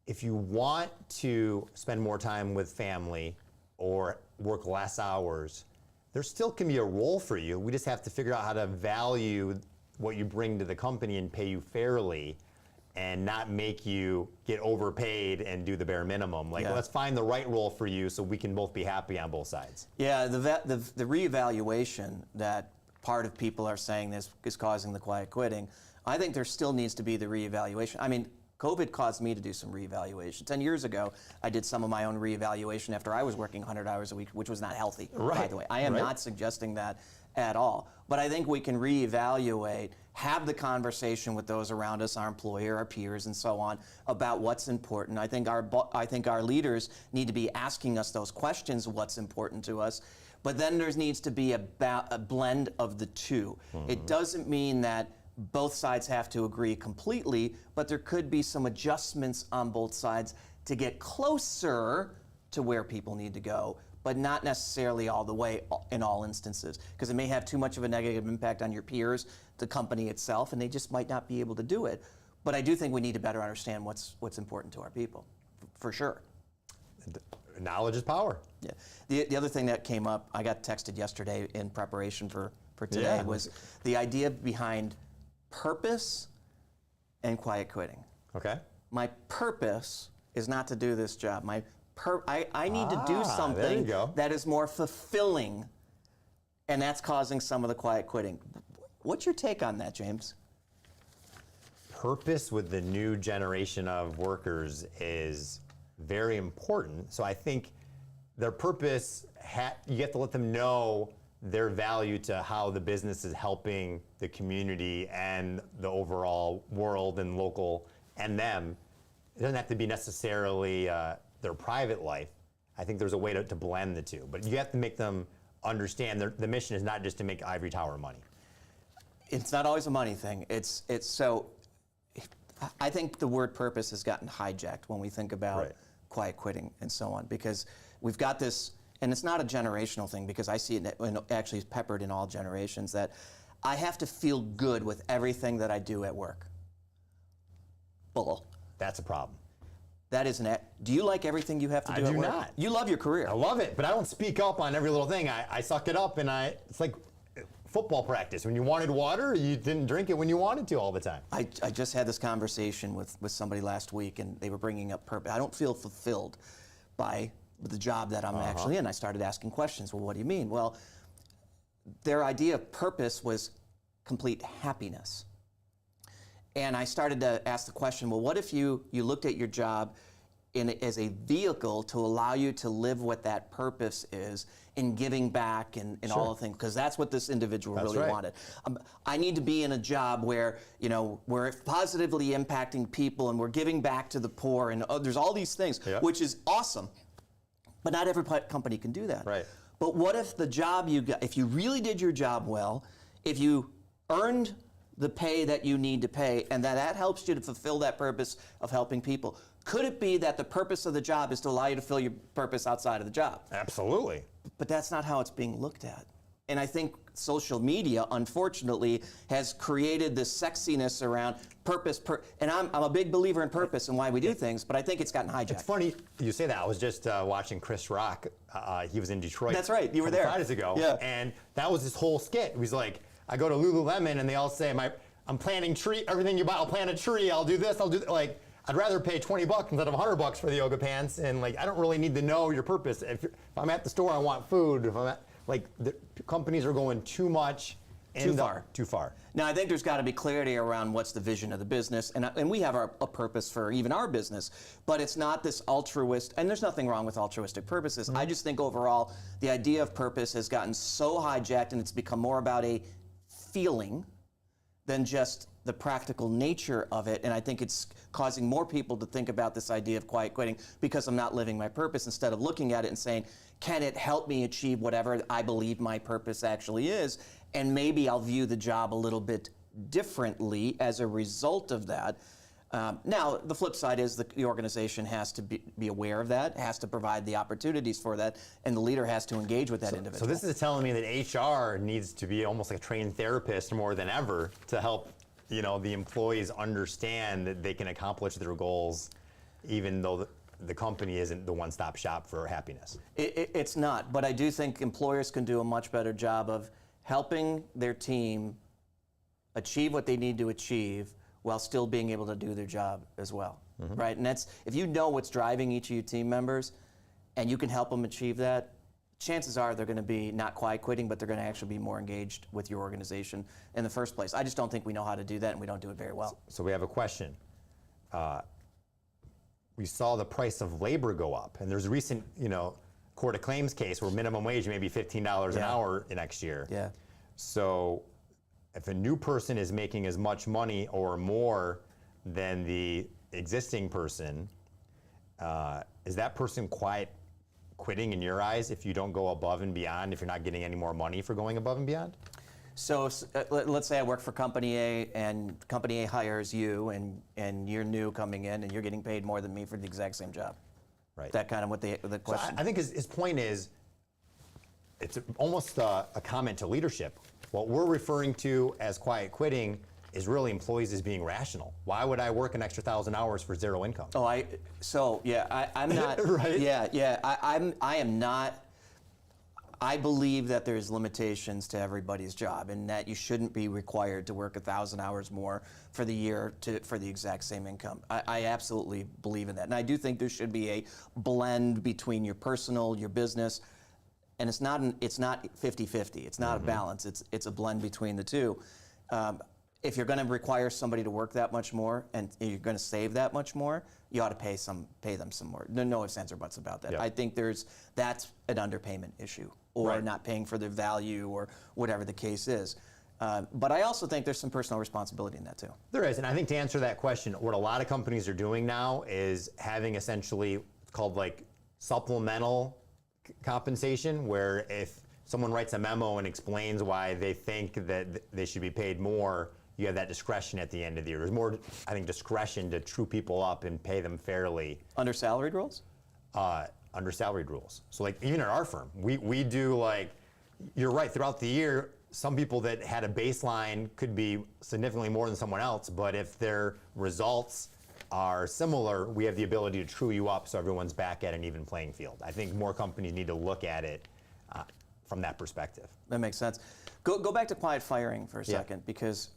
if you want to spend more time with family or work less hours, there still can be a role for you. We just have to figure out how to value what you bring to the company and pay you fairly. and not make you get overpaid and do the bare minimum. Like, let's find the right role for you so we can both be happy on both sides. Yeah, the reevaluation that part of people are saying is causing the quiet quitting. I think there still needs to be the reevaluation. I mean, COVID caused me to do some reevaluation. 10 years ago, I did some of my own reevaluation after I was working 100 hours a week, which was not healthy, by the way. I am not suggesting that at all. But I think we can reevaluate, have the conversation with those around us, our employer, our peers, and so on, about what's important. I think our leaders need to be asking us those questions, what's important to us. But then there needs to be a blend of the two. It doesn't mean that both sides have to agree completely, but there could be some adjustments on both sides to get closer to where people need to go, but not necessarily all the way in all instances, because it may have too much of a negative impact on your peers, the company itself, and they just might not be able to do it. But I do think we need to better understand what's important to our people, for sure. Knowledge is power. Yeah. The other thing that came up, I got texted yesterday in preparation for today, was the idea behind purpose and quiet quitting. Okay. My purpose is not to do this job. I need to do something that is more fulfilling, and that's causing some of the quiet quitting. What's your take on that, James? Purpose with the new generation of workers is very important. So I think their purpose, you have to let them know their value to how the business is helping the community and the overall world and local and them. It doesn't have to be necessarily their private life. I think there's a way to blend the two, but you have to make them understand the mission is not just to make ivory tower money. It's not always a money thing. So I think the word purpose has gotten hijacked when we think about quiet quitting and so on, because we've got this, and it's not a generational thing, because I see it actually peppered in all generations, that I have to feel good with everything that I do at work. Bull. That's a problem. That isn't it. Do you like everything you have to do at work? I do not. You love your career. I love it, but I don't speak up on every little thing. I suck it up, and it's like football practice. When you wanted water, you didn't drink it when you wanted to all the time. I just had this conversation with somebody last week, and they were bringing up purpose. I don't feel fulfilled by the job that I'm actually in. I started asking questions. Well, what do you mean? Well, their idea of purpose was complete happiness. And I started to ask the question, well, what if you looked at your job as a vehicle to allow you to live what that purpose is in giving back and all the things, because that's what this individual really wanted. I need to be in a job where, we're positively impacting people and we're giving back to the poor, and there's all these things, which is awesome. But not every company can do that. Right. But what if the job you got, if you really did your job well, if you earned the pay that you need to pay, and that helps you to fulfill that purpose of helping people, could it be that the purpose of the job is to allow you to fill your purpose outside of the job? Absolutely. But that's not how it's being looked at. And I think social media, unfortunately, has created this sexiness around purpose. And I'm a big believer in purpose and why we do things, but I think it's gotten hijacked. It's funny you say that. I was just watching Chris Rock. He was in Detroit. That's right. You were there Fridays ago. Yeah. And that was his whole skit. He was like, I go to Lululemon and they all say, I'm planting everything you buy. I'll plant a tree. I'll do this. I'll do that. Like, I'd rather pay $20 instead of $100 for the yoga pants. And like, I don't really need to know your purpose. If I'm at the store, I want food. If I'm at, the companies are going too much. Too far. Too far. Now, I think there's got to be clarity around what's the vision of the business, and we have a purpose for even our business, but it's not this altruist, and there's nothing wrong with altruistic purposes. I just think overall, the idea of purpose has gotten so hijacked, and it's become more about a feeling than just the practical nature of it, and I think it's causing more people to think about this idea of quiet quitting because I'm not living my purpose, instead of looking at it and saying, can it help me achieve whatever I believe my purpose actually is? And maybe I'll view the job a little bit differently as a result of that. Now, the flip side is the organization has to be aware of that, has to provide the opportunities for that, and the leader has to engage with that individual. So this is telling me that HR needs to be almost like a trained therapist more than ever to help the employees understand that they can accomplish their goals even though the company isn't the one-stop shop for happiness. It's not, but I do think employers can do a much better job of helping their team achieve what they need to achieve while still being able to do their job as well, right? And that's, if you know what's driving each of your team members and you can help them achieve that, chances are they're going to be not quiet quitting, but they're going to actually be more engaged with your organization in the first place. I just don't think we know how to do that, and we don't do it very well. So we have a question. We saw the price of labor go up, and there's a recent, court of claims case where minimum wage may be $15 an hour next year. Yeah. So if a new person is making as much money or more than the existing person, is that person quitting in your eyes if you don't go above and beyond, if you're not getting any more money for going above and beyond? So let's say I work for Company A, and Company A hires you, and you're new coming in, and you're getting paid more than me for the exact same job. Right. That kind of what the question. So I think his point is, it's almost a comment to leadership. What we're referring to as quiet quitting is really employees as being rational. Why would I work an extra 1,000 hours for zero income? Oh, I'm not. Right? Yeah. I am not. I believe that there's limitations to everybody's job, and that you shouldn't be required to work 1,000 hours more for the year for the exact same income. I absolutely believe in that, and I do think there should be a blend between your personal, your business, and it's not 50-50. It's not a balance. It's a blend between the two. If you're going to require somebody to work that much more, and you're going to save that much more, you ought to pay them some more. No ifs, ands, or buts about that. Yeah. I think that's an underpayment issue, or not paying for their value, or whatever the case is. But I also think there's some personal responsibility in that too. There is, and I think to answer that question, what a lot of companies are doing now is having essentially what's called like supplemental compensation, where if someone writes a memo and explains why they think that they should be paid more, you have that discretion at the end of the year. There's more, I think, discretion to true people up and pay them fairly. Under salaried rules? Under salaried rules. So like even at our firm, we do like, you're right, throughout the year, some people that had a baseline could be significantly more than someone else, but if their results are similar, we have the ability to true you up so everyone's back at an even playing field. I think more companies need to look at it from that perspective. That makes sense. Go back to quiet firing for a second, because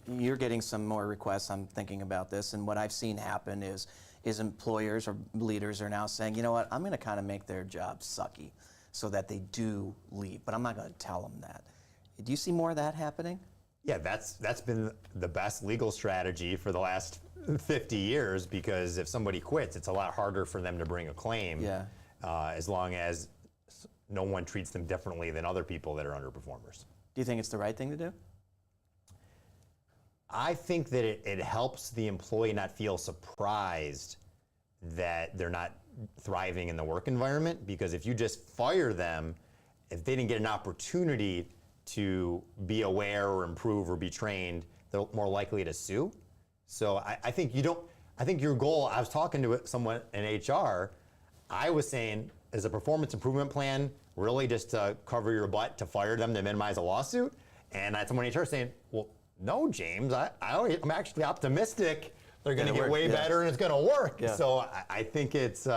you're getting some more requests. I'm thinking about this, and what I've seen happen is employers or leaders are now saying, you know what, I'm going to kind of make their job sucky so that they do leave, but I'm not going to tell them that. Do you see more of that happening? Yeah, that's been the best legal strategy for the last 50 years, because if somebody quits, it's a lot harder for them to bring a claim, as long as no one treats them differently than other people that are underperformers. Do you think it's the right thing to do? I think that it helps the employee not feel surprised that they're not thriving in the work environment, because if you just fire them, if they didn't get an opportunity to be aware or improve or be trained, they're more likely to sue. So I think your goal, I was talking to someone in HR, I was saying, is a performance improvement plan really just to cover your butt to fire them to minimize a lawsuit? And I had someone in HR saying, well, no, James, I'm actually optimistic they're going to get way better and it's going to work. Yeah. So I think it's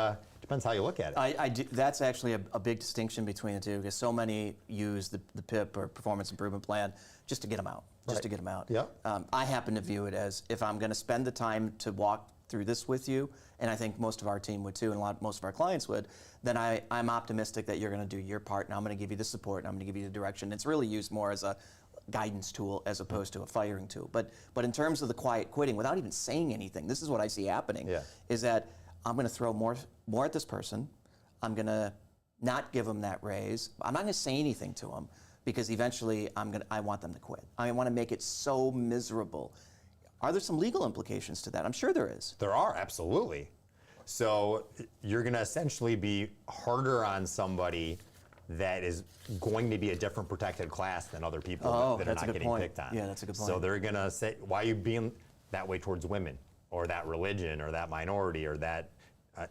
depends how you look at it. That's actually a big distinction between the two, because so many use the PIP or performance improvement plan just to get them out, to get them out. Yep. I happen to view it as, if I'm going to spend the time to walk through this with you, and I think most of our team would too, and most of our clients would, then I'm optimistic that you're going to do your part, and I'm going to give you the support, and I'm going to give you the direction. It's really used more as a guidance tool as opposed to a firing tool. But in terms of the quiet quitting, without even saying anything, this is what I see happening, is that I'm going to throw more at this person. I'm going to not give them that raise. I'm not going to say anything to them, because eventually I want them to quit. I want to make it so miserable. Are there some legal implications to that? I'm sure there is. There are, absolutely. So you're going to essentially be harder on somebody that is going to be a different protected class than other people that are not getting picked on. Yeah, that's a good point. So they're going to say, why are you being that way towards women, or that religion, or that minority, or that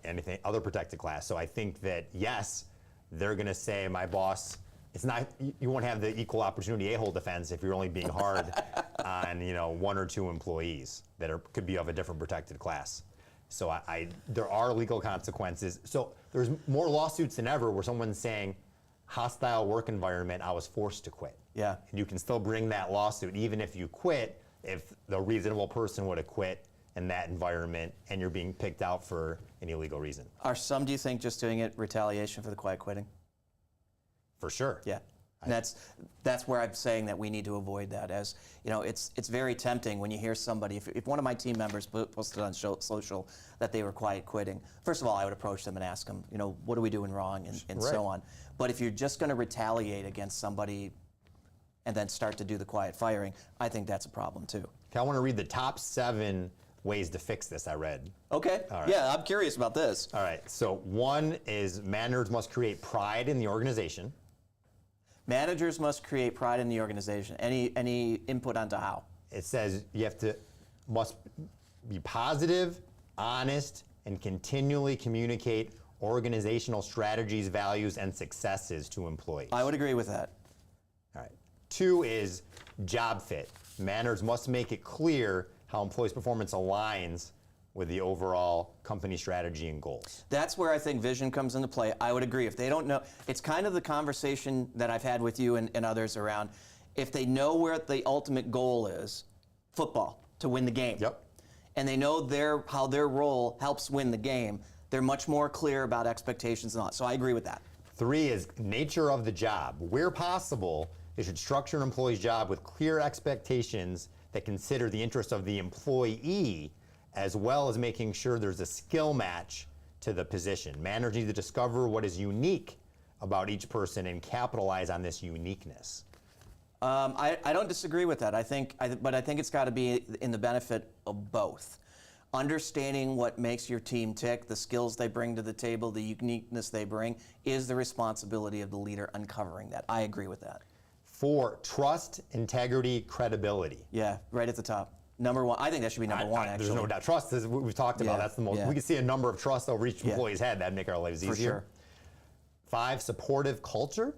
anything other protected class? So I think that, yes, they're going to say, my boss, it's not, you won't have the equal opportunity a-hole defense if you're only being hard on one or two employees that could be of a different protected class. So there are legal consequences. So there's more lawsuits than ever where someone's saying, hostile work environment, I was forced to quit. Yeah. And you can still bring that lawsuit. Even if you quit, if the reasonable person would have quit in that environment and you're being picked out for an illegal reason. Are some, do you think, just doing it retaliation for the quiet quitting? For sure. Yeah. And that's where I'm saying that we need to avoid that. As you know, it's very tempting when you hear somebody. If one of my team members posted on social that they were quiet quitting, first of all, I would approach them and ask them, you know, what are we doing wrong, and so on. But if you're just going to retaliate against somebody and then start to do the quiet firing, I think that's a problem too. Okay, I want to read the top 7 ways to fix this. I read. Okay. All right. Yeah, I'm curious about this. All right. So 1 is managers must create pride in the organization. Managers must create pride in the organization. Any input onto how? It says you must be positive, honest, and continually communicate organizational strategies, values, and successes to employees. I would agree with that. All right. 2 is job fit. Managers must make it clear how employees' performance aligns with the overall company strategy and goals. That's where I think vision comes into play. I would agree. If they don't know, it's kind of the conversation that I've had with you and others around, if they know where the ultimate goal is, football, to win the game. Yep. And they know how their role helps win the game, they're much more clear about expectations and all. So I agree with that. 3 is nature of the job. Where possible, they should structure an employee's job with clear expectations that consider the interest of the employee, as well as making sure there's a skill match to the position. Managers need to discover what is unique about each person and capitalize on this uniqueness. I don't disagree with that. But I think it's got to be in the benefit of both. Understanding what makes your team tick, the skills they bring to the table, the uniqueness they bring, is the responsibility of the leader uncovering that. I agree with that. 4, trust, integrity, credibility. Yeah, right at the top. Number 1. I think that should be number 1, actually. There's no doubt. Trust is what we've talked about. Yeah, That's the most. yeah. We can see a number of trusts over each employee's head. That'd make our lives easier. For sure. 5, supportive culture.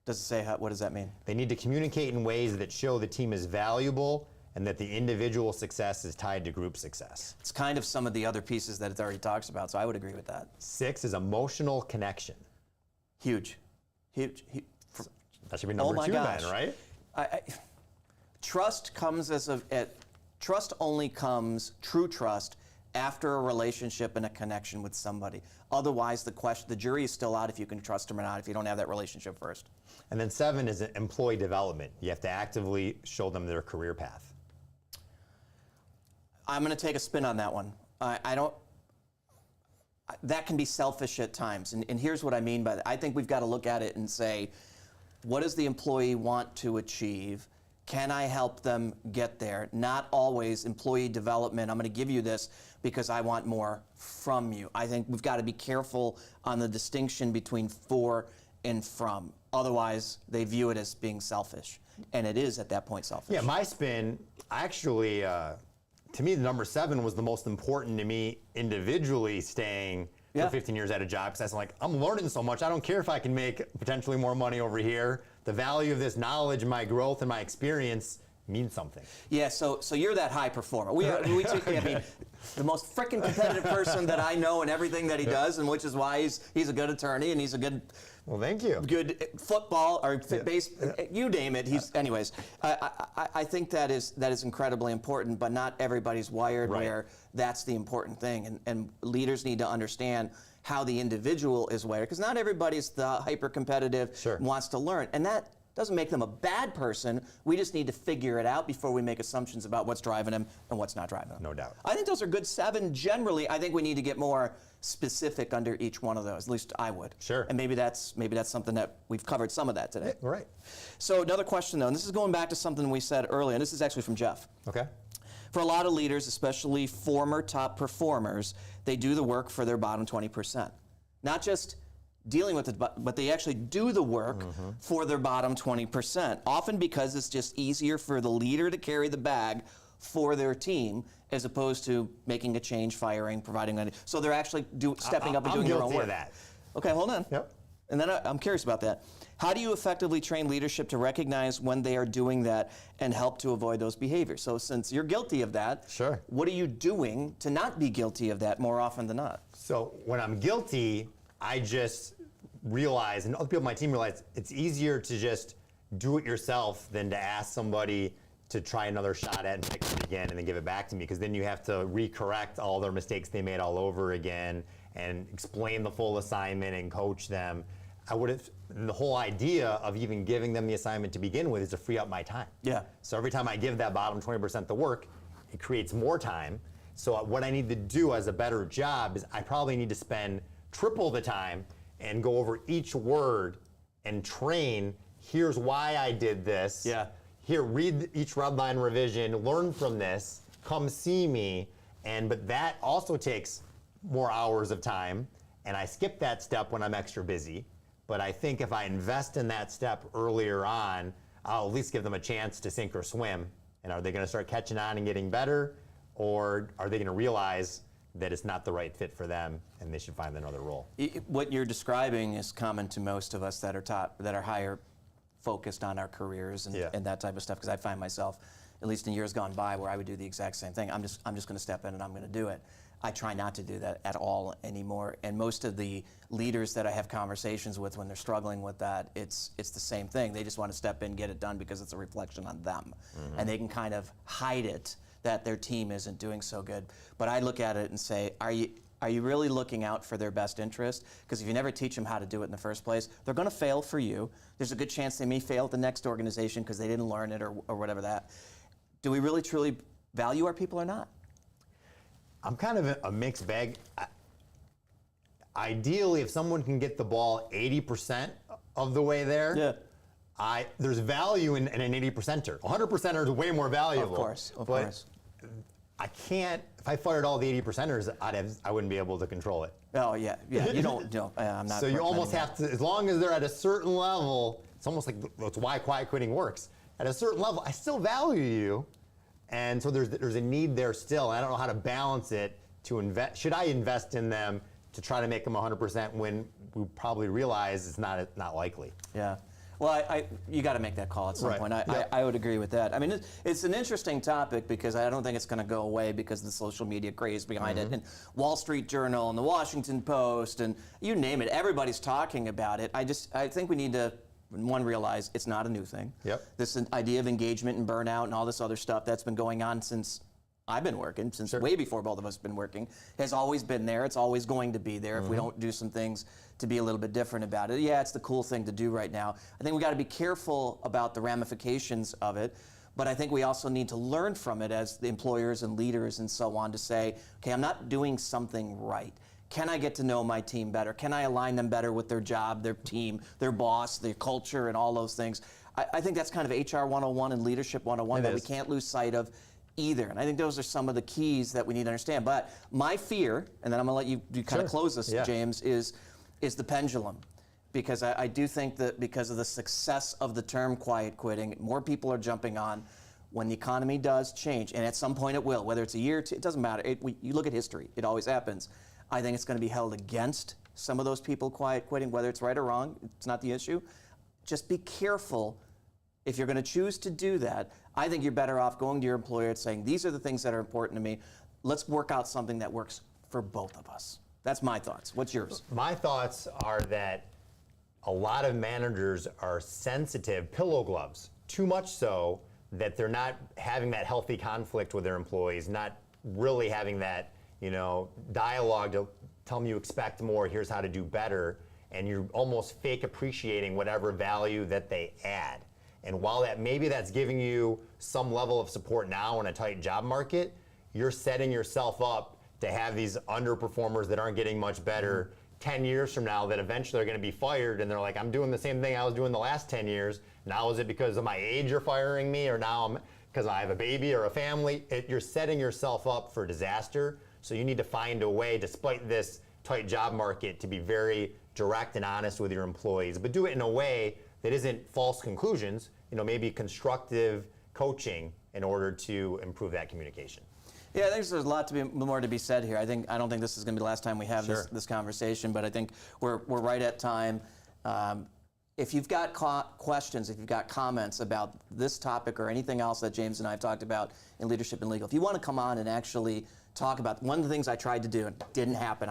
Does it say what does that mean? They need to communicate in ways that show the team is valuable and that the individual success is tied to group success. It's kind of some of the other pieces that it already talks about, so I would agree with that. 6 is emotional connection. Huge. That should be number 2 then, right? Trust comes trust only comes, true trust, after a relationship and a connection with somebody. Otherwise, the jury is still out if you can trust them or not if you don't have that relationship first. And then 7 is employee development. You have to actively show them their career path. I'm going to take a spin on that one. That can be selfish at times. And here's what I mean by that. I think we've got to look at it and say, what does the employee want to achieve? Can I help them get there? Not always employee development. I'm going to give you this because I want more from you. I think we've got to be careful on the distinction between for and from. Otherwise, they view it as being selfish. And it is at that point selfish. Yeah, my spin, actually, to me, the number 7 was the most important to me individually staying for 15 years at a job, because I'm learning so much. I don't care if I can make potentially more money over here. The value of this knowledge, my growth, and my experience means something. Yeah, so you're that high performer. I mean, the most frickin' competitive person that I know in everything that he does, and which is why he's a good attorney and he's a good. Well, thank you. Good football or base, you name it. Anyways. I think that is incredibly important, but not everybody's wired where that's the important thing, and leaders need to understand how the individual is wired, because not everybody's the hyper-competitive, wants to learn, and that doesn't make them a bad person. We just need to figure it out before we make assumptions about what's driving them and what's not driving them. No doubt. I think those are good 7 generally. I think we need to get more specific under each one of those. At least I would. Sure. And maybe that's something that we've covered some of that today. Yeah, right. So another question though, and this is going back to something we said earlier, and this is actually from Jeff. Okay. For a lot of leaders, especially former top performers, they do the work for their bottom 20%. Not just dealing with it, but they actually do the work for their bottom 20%, often because it's just easier for the leader to carry the bag for their team as opposed to making a change, firing, providing money. So they're actually stepping up and doing their own work. I'm guilty of that. Okay, hold on. Yep. And then I'm curious about that. How do you effectively train leadership to recognize when they are doing that and help to avoid those behaviors? So since you're guilty of that, what are you doing to not be guilty of that more often than not? So when I'm guilty, I just realize, and other people on my team realize, it's easier to just do it yourself than to ask somebody to try another shot at and fix it again and then give it back to me, because then you have to recorrect all their mistakes they made all over again and explain the full assignment and coach them. The whole idea of even giving them the assignment to begin with is to free up my time. Yeah. So every time I give that bottom 20% the work, it creates more time. So what I need to do as a better job is I probably need to spend triple the time and go over each word and train. Here's why I did this. Yeah. Here, read each red line revision, learn from this, come see me. But that also takes more hours of time, and I skip that step when I'm extra busy. But I think if I invest in that step earlier on, I'll at least give them a chance to sink or swim. And are they going to start catching on and getting better, or are they going to realize that it's not the right fit for them and they should find another role? What you're describing is common to most of us that are higher focused on our careers and that type of stuff, because I find myself, at least in years gone by, where I would do the exact same thing. I'm just going to step in and I'm going to do it. I try not to do that at all anymore. And most of the leaders that I have conversations with when they're struggling with that, it's the same thing. They just want to step in, get it done because it's a reflection on them. And they can kind of hide it that their team isn't doing so good. But I look at it and say, are you really looking out for their best interest? Because if you never teach them how to do it in the first place, they're going to fail for you. There's a good chance they may fail at the next organization because they didn't learn it or whatever that. Do we really truly value our people or not? I'm kind of a mixed bag. Ideally, if someone can get the ball 80% of the way there, there's value in an 80%er. 100%er is way more valuable. Of course. I can't, if I fired all the 80%ers, I wouldn't be able to control it. Oh, yeah. You don't, no, I'm not. So you almost have to, as long as they're at a certain level, it's almost like that's why quiet quitting works. At a certain level, I still value you. And so there's a need there still. I don't know how to balance it to invest. Should I invest in them to try to make them 100% when we probably realize it's not likely? Yeah. Well, you got to make that call at some point. I would agree with that. I mean, it's an interesting topic because I don't think it's going to go away because of the social media craze behind it. And Wall Street Journal and the Washington Post and you name it, everybody's talking about it. I think we need to, one, realize it's not a new thing. This idea of engagement and burnout and all this other stuff that's been going on since I've been working, since way before both of us have been working, has always been there. It's always going to be there if we don't do some things to be a little bit different about it. Yeah, it's the cool thing to do right now. I think we got to be careful about the ramifications of it, but I think we also need to learn from it as the employers and leaders and so on to say, okay, I'm not doing something right. Can I get to know my team better? Can I align them better with their job, their team, their boss, their culture, and all those things? I think that's kind of HR 101 and Leadership 101 that we can't lose sight of either. And I think those are some of the keys that we need to understand. But my fear, and then I'm going to let you kind of close this, James, is the pendulum. Because I do think that because of the success of the term quiet quitting, more people are jumping on. When the economy does change, and at some point it will, whether it's a year or two, it doesn't matter. You look at history, it always happens. I think it's going to be held against some of those people quiet quitting, whether it's right or wrong. It's not the issue. Just be careful if you're going to choose to do that. I think you're better off going to your employer and saying, these are the things that are important to me. Let's work out something that works for both of us. That's my thoughts. What's yours? My thoughts are that a lot of managers are sensitive pillow gloves, too much so that they're not having that healthy conflict with their employees, not really having that dialogue to tell them you expect more, here's how to do better, and you're almost fake appreciating whatever value that they add. And while maybe that's giving you some level of support now in a tight job market, you're setting yourself up to have these underperformers that aren't getting much better 10 years from now that eventually are going to be fired, and they're like, I'm doing the same thing I was doing the last 10 years. Now is it because of my age you're firing me, or now because I have a baby or a family? You're setting yourself up for disaster. So you need to find a way, despite this tight job market, to be very direct and honest with your employees, but do it in a way that isn't false conclusions, maybe constructive coaching in order to improve that communication. Yeah, I think there's a lot more to be said here. I don't think this is going to be the last time we have this conversation, but I think we're right at time. If you've got questions, if you've got comments about this topic or anything else that James and I have talked about in Leadership and Legal, if you want to come on and actually talk about one of the things I tried to do and didn't happen.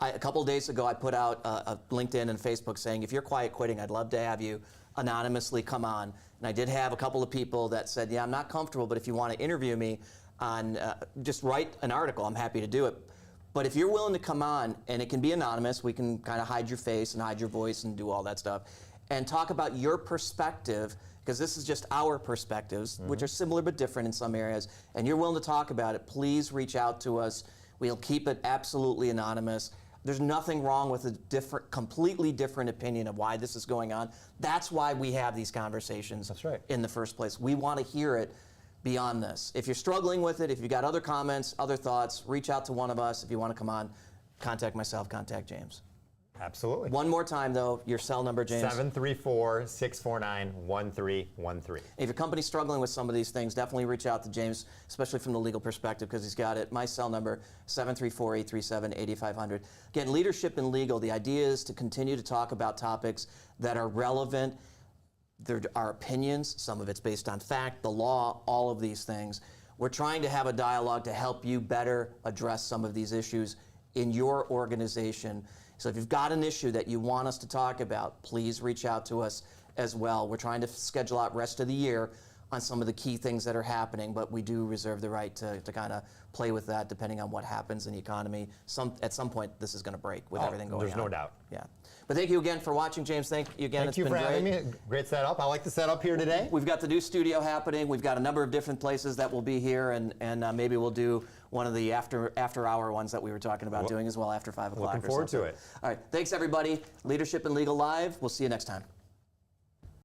A couple of days ago, I put out a LinkedIn and Facebook saying, if you're quiet quitting, I'd love to have you anonymously come on. And I did have a couple of people that said, yeah, I'm not comfortable, but if you want to interview me on, just write an article, I'm happy to do it. But if you're willing to come on, and it can be anonymous, we can kind of hide your face and hide your voice and do all that stuff, and talk about your perspective, because this is just our perspectives, which are similar but different in some areas, and you're willing to talk about it, please reach out to us. We'll keep it absolutely anonymous. There's nothing wrong with a completely different opinion of why this is going on. That's why we have these conversations in the first place. We want to hear it beyond this. If you're struggling with it, if you've got other comments, other thoughts, reach out to one of us. If you want to come on, contact myself, contact James. Absolutely. One more time, though, your cell number, James. 734-649-1313. If your company's struggling with some of these things, definitely reach out to James, especially from the legal perspective, because he's got it. My cell number, 734-837-8500. Again, leadership and legal, the idea is to continue to talk about topics that are relevant. There are opinions, some of it's based on fact, the law, all of these things. We're trying to have a dialogue to help you better address some of these issues in your organization. So if you've got an issue that you want us to talk about, please reach out to us as well. We're trying to schedule out rest of the year on some of the key things that are happening, but we do reserve the right to kind of play with that depending on what happens in the economy. At some point, this is going to break with everything going on. There's no doubt. Yeah. But thank you again for watching, James. Thank you again. Thank you for having me. Great setup. I like the setup here today. We've got the new studio happening. We've got a number of different places that will be here, and maybe we'll do one of the after-hour ones that we were talking about doing as well after 5 o'clock. Looking forward to it. All right. Thanks, everybody. Leadership and Legal Live. We'll see you next time.